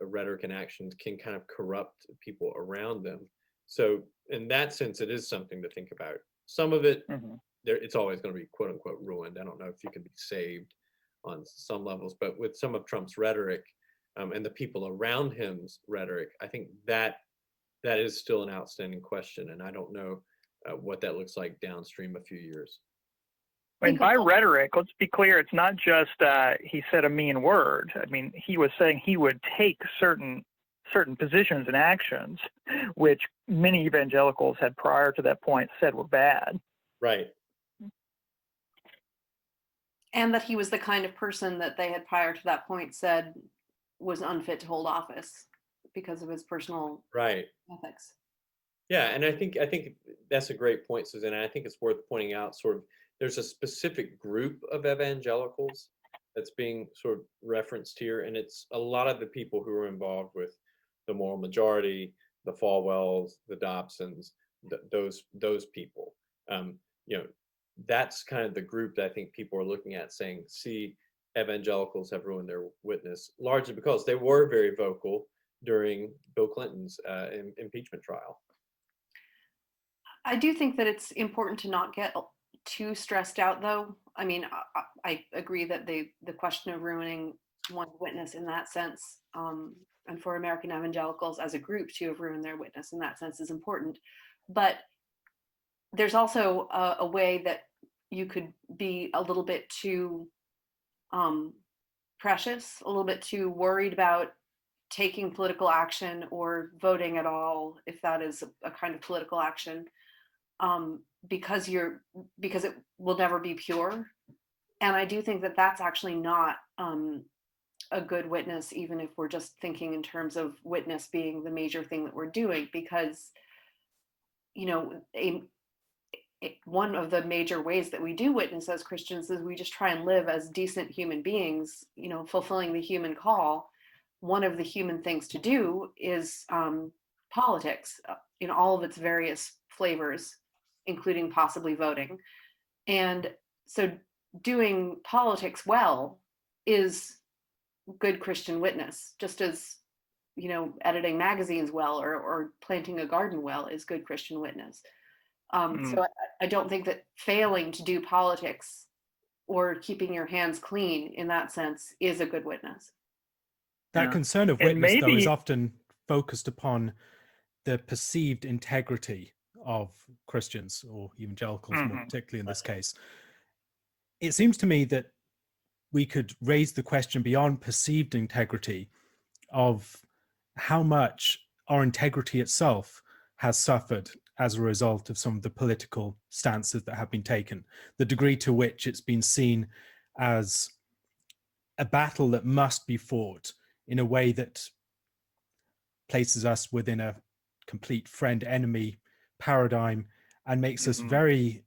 rhetoric and actions can kind of corrupt people around them. So in that sense, it is something to think about. Some of it, it's always going to be, quote unquote, ruined. I don't know if you can be saved on some levels, but with some of Trump's rhetoric and the people around him's rhetoric, I think that is still an outstanding question. And I don't know what that looks like downstream a few years. And by rhetoric, let's be clear, it's not just he said a mean word. I mean, he was saying he would take certain positions and actions, which many evangelicals had prior to that point said were bad. Right. And that he was the kind of person that they had prior to that point said was unfit to hold office because of his personal Right. ethics. Yeah, and I think that's a great point, Susanna. I think it's worth pointing out sort of there's a specific group of evangelicals that's being sort of referenced here, and it's a lot of the people who are involved with the moral majority, the Falwells, the Dobsons, those people. You know, that's kind of the group that I think people are looking at, saying, "See, evangelicals have ruined their witness," largely because they were very vocal during Bill Clinton's impeachment trial. I do think that it's important to not get too stressed out, though. I mean, I agree that the question of ruining one's witness in that sense, and for American evangelicals as a group to have ruined their witness in that sense is important. But there's also a way that you could be a little bit too precious, a little bit too worried about taking political action or voting at all, if that is a kind of political action, because it will never be pure. And I do think that that's actually not a good witness, even if we're just thinking in terms of witness being the major thing that we're doing, because, you know, one of the major ways that we do witness as Christians is we just try and live as decent human beings, you know, fulfilling the human call. One of the human things to do is politics in all of its various flavors, including possibly voting. And so doing politics well is good Christian witness, just as, you know, editing magazines well or planting a garden well is good Christian witness. So I don't think that failing to do politics or keeping your hands clean in that sense is a good witness. That concern of witness, though, is often focused upon the perceived integrity of Christians or evangelicals, more particularly in this case. It seems to me that we could raise the question beyond perceived integrity of how much our integrity itself has suffered as a result of some of the political stances that have been taken, the degree to which it's been seen as a battle that must be fought in a way that places us within a complete friend-enemy paradigm and makes us very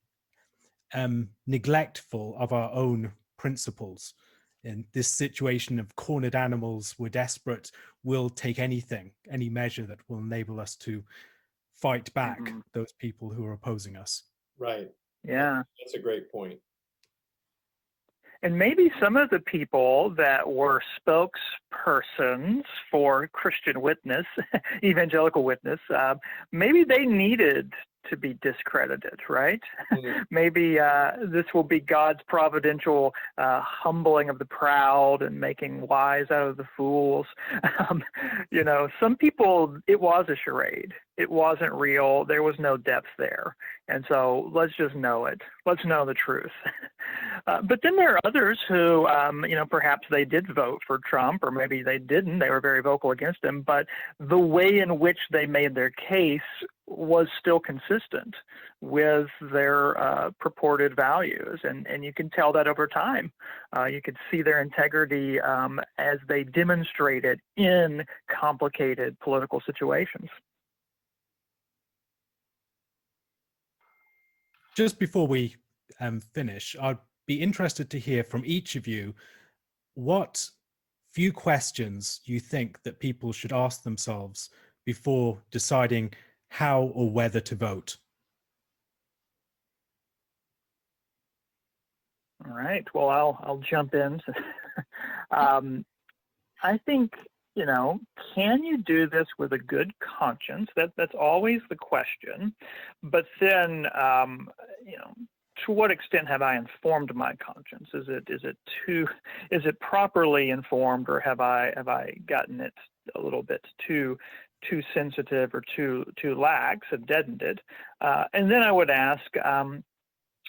neglectful of our own principles. In this situation of cornered animals, we're desperate, we'll take anything, any measure that will enable us to fight back those people who are opposing us. Right. Yeah. That's a great point. And maybe some of the people that were spokespersons for Christian witness, evangelical witness, maybe they needed to be discredited, right? Maybe this will be God's providential humbling of the proud and making wise out of the fools. You know, some people, it was a charade. It wasn't real. There was no depth there. And so let's just know it. Let's know the truth. But then there are others who, you know, perhaps they did vote for Trump, or maybe they didn't. They were very vocal against him. But the way in which they made their case was still consistent with their purported values. And you can tell that over time. You could see their integrity as they demonstrate it in complicated political situations. Just before we finish, I'd be interested to hear from each of you what few questions you think that people should ask themselves before deciding how or whether to vote. All right. Well, I'll jump in. I think, you know, can you do this with a good conscience? That's always the question. But then, you know, to what extent have I informed my conscience? Is it properly informed, or have I gotten it a little bit too sensitive or too lax and deadened it? And then I would ask,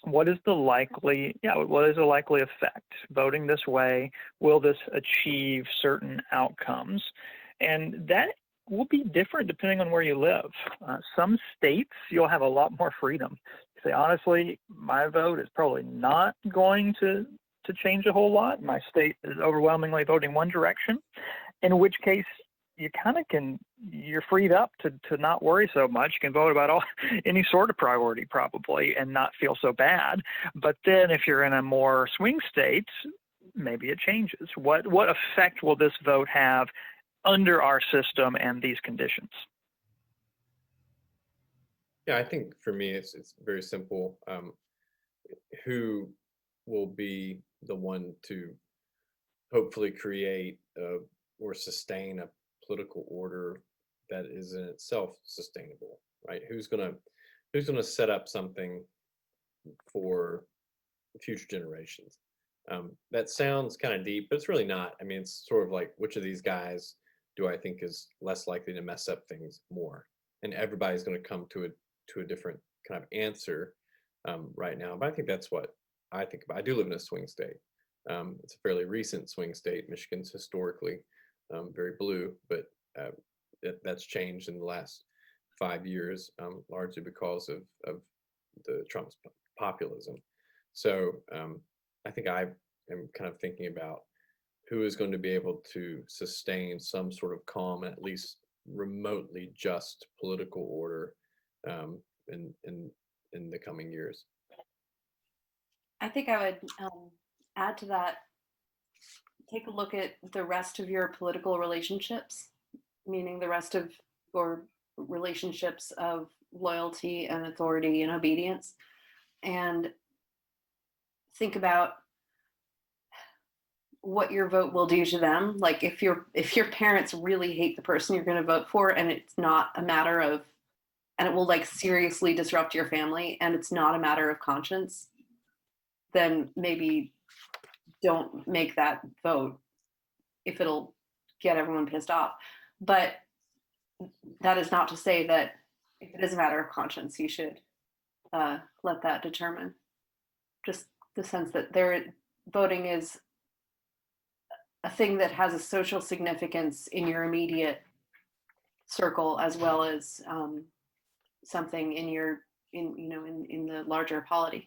what is the likely effect? Voting this way, will this achieve certain outcomes? And that will be different depending on where you live. Some states, you'll have a lot more freedom. You say, honestly, my vote is probably not going to to change a whole lot. My state is overwhelmingly voting one direction, in which case you kind of you're freed up to not worry so much. You can vote about any sort of priority probably and not feel so bad. But then if you're in a more swing state, maybe it changes. What effect will this vote have under our system and these conditions? Yeah, I think for me, it's very simple. Who will be the one to hopefully create or sustain a political order that is in itself sustainable, right? Who's gonna set up something for future generations? That sounds kind of deep, but it's really not. I mean, it's sort of like, which of these guys do I think is less likely to mess up things more? And everybody's going to come to a different kind of answer right now. But I think that's what I think about. I do live in a swing state. It's a fairly recent swing state. Michigan's historically very blue, but that's changed in the last 5 years, largely because of the Trump's populism. So I think I am kind of thinking about who is going to be able to sustain some sort of calm and at least remotely just political order in the coming years. I think I would add to that, take a look at the rest of your political relationships, meaning the rest of your relationships of loyalty and authority and obedience, and think about what your vote will do to them. Like if your parents really hate the person you're going to vote for, and it's not a matter of, and it will like seriously disrupt your family, and it's not a matter of conscience, then maybe don't make that vote if it'll get everyone pissed off. But that is not to say that if it is a matter of conscience, you should let that determine. Just the sense that voting is a thing that has a social significance in your immediate circle, as well as something in the larger polity.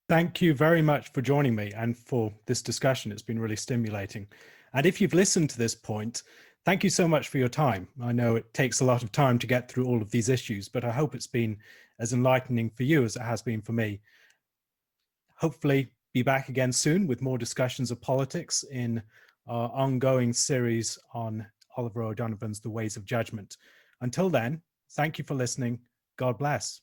Thank you very much for joining me and for this discussion. It's been really stimulating. And if you've listened to this point, thank you so much for your time. I know it takes a lot of time to get through all of these issues, but I hope it's been as enlightening for you as it has been for me. Hopefully be back again soon with more discussions of politics in our ongoing series on Oliver O'Donovan's The Ways of Judgment. Until then, thank you for listening. God bless.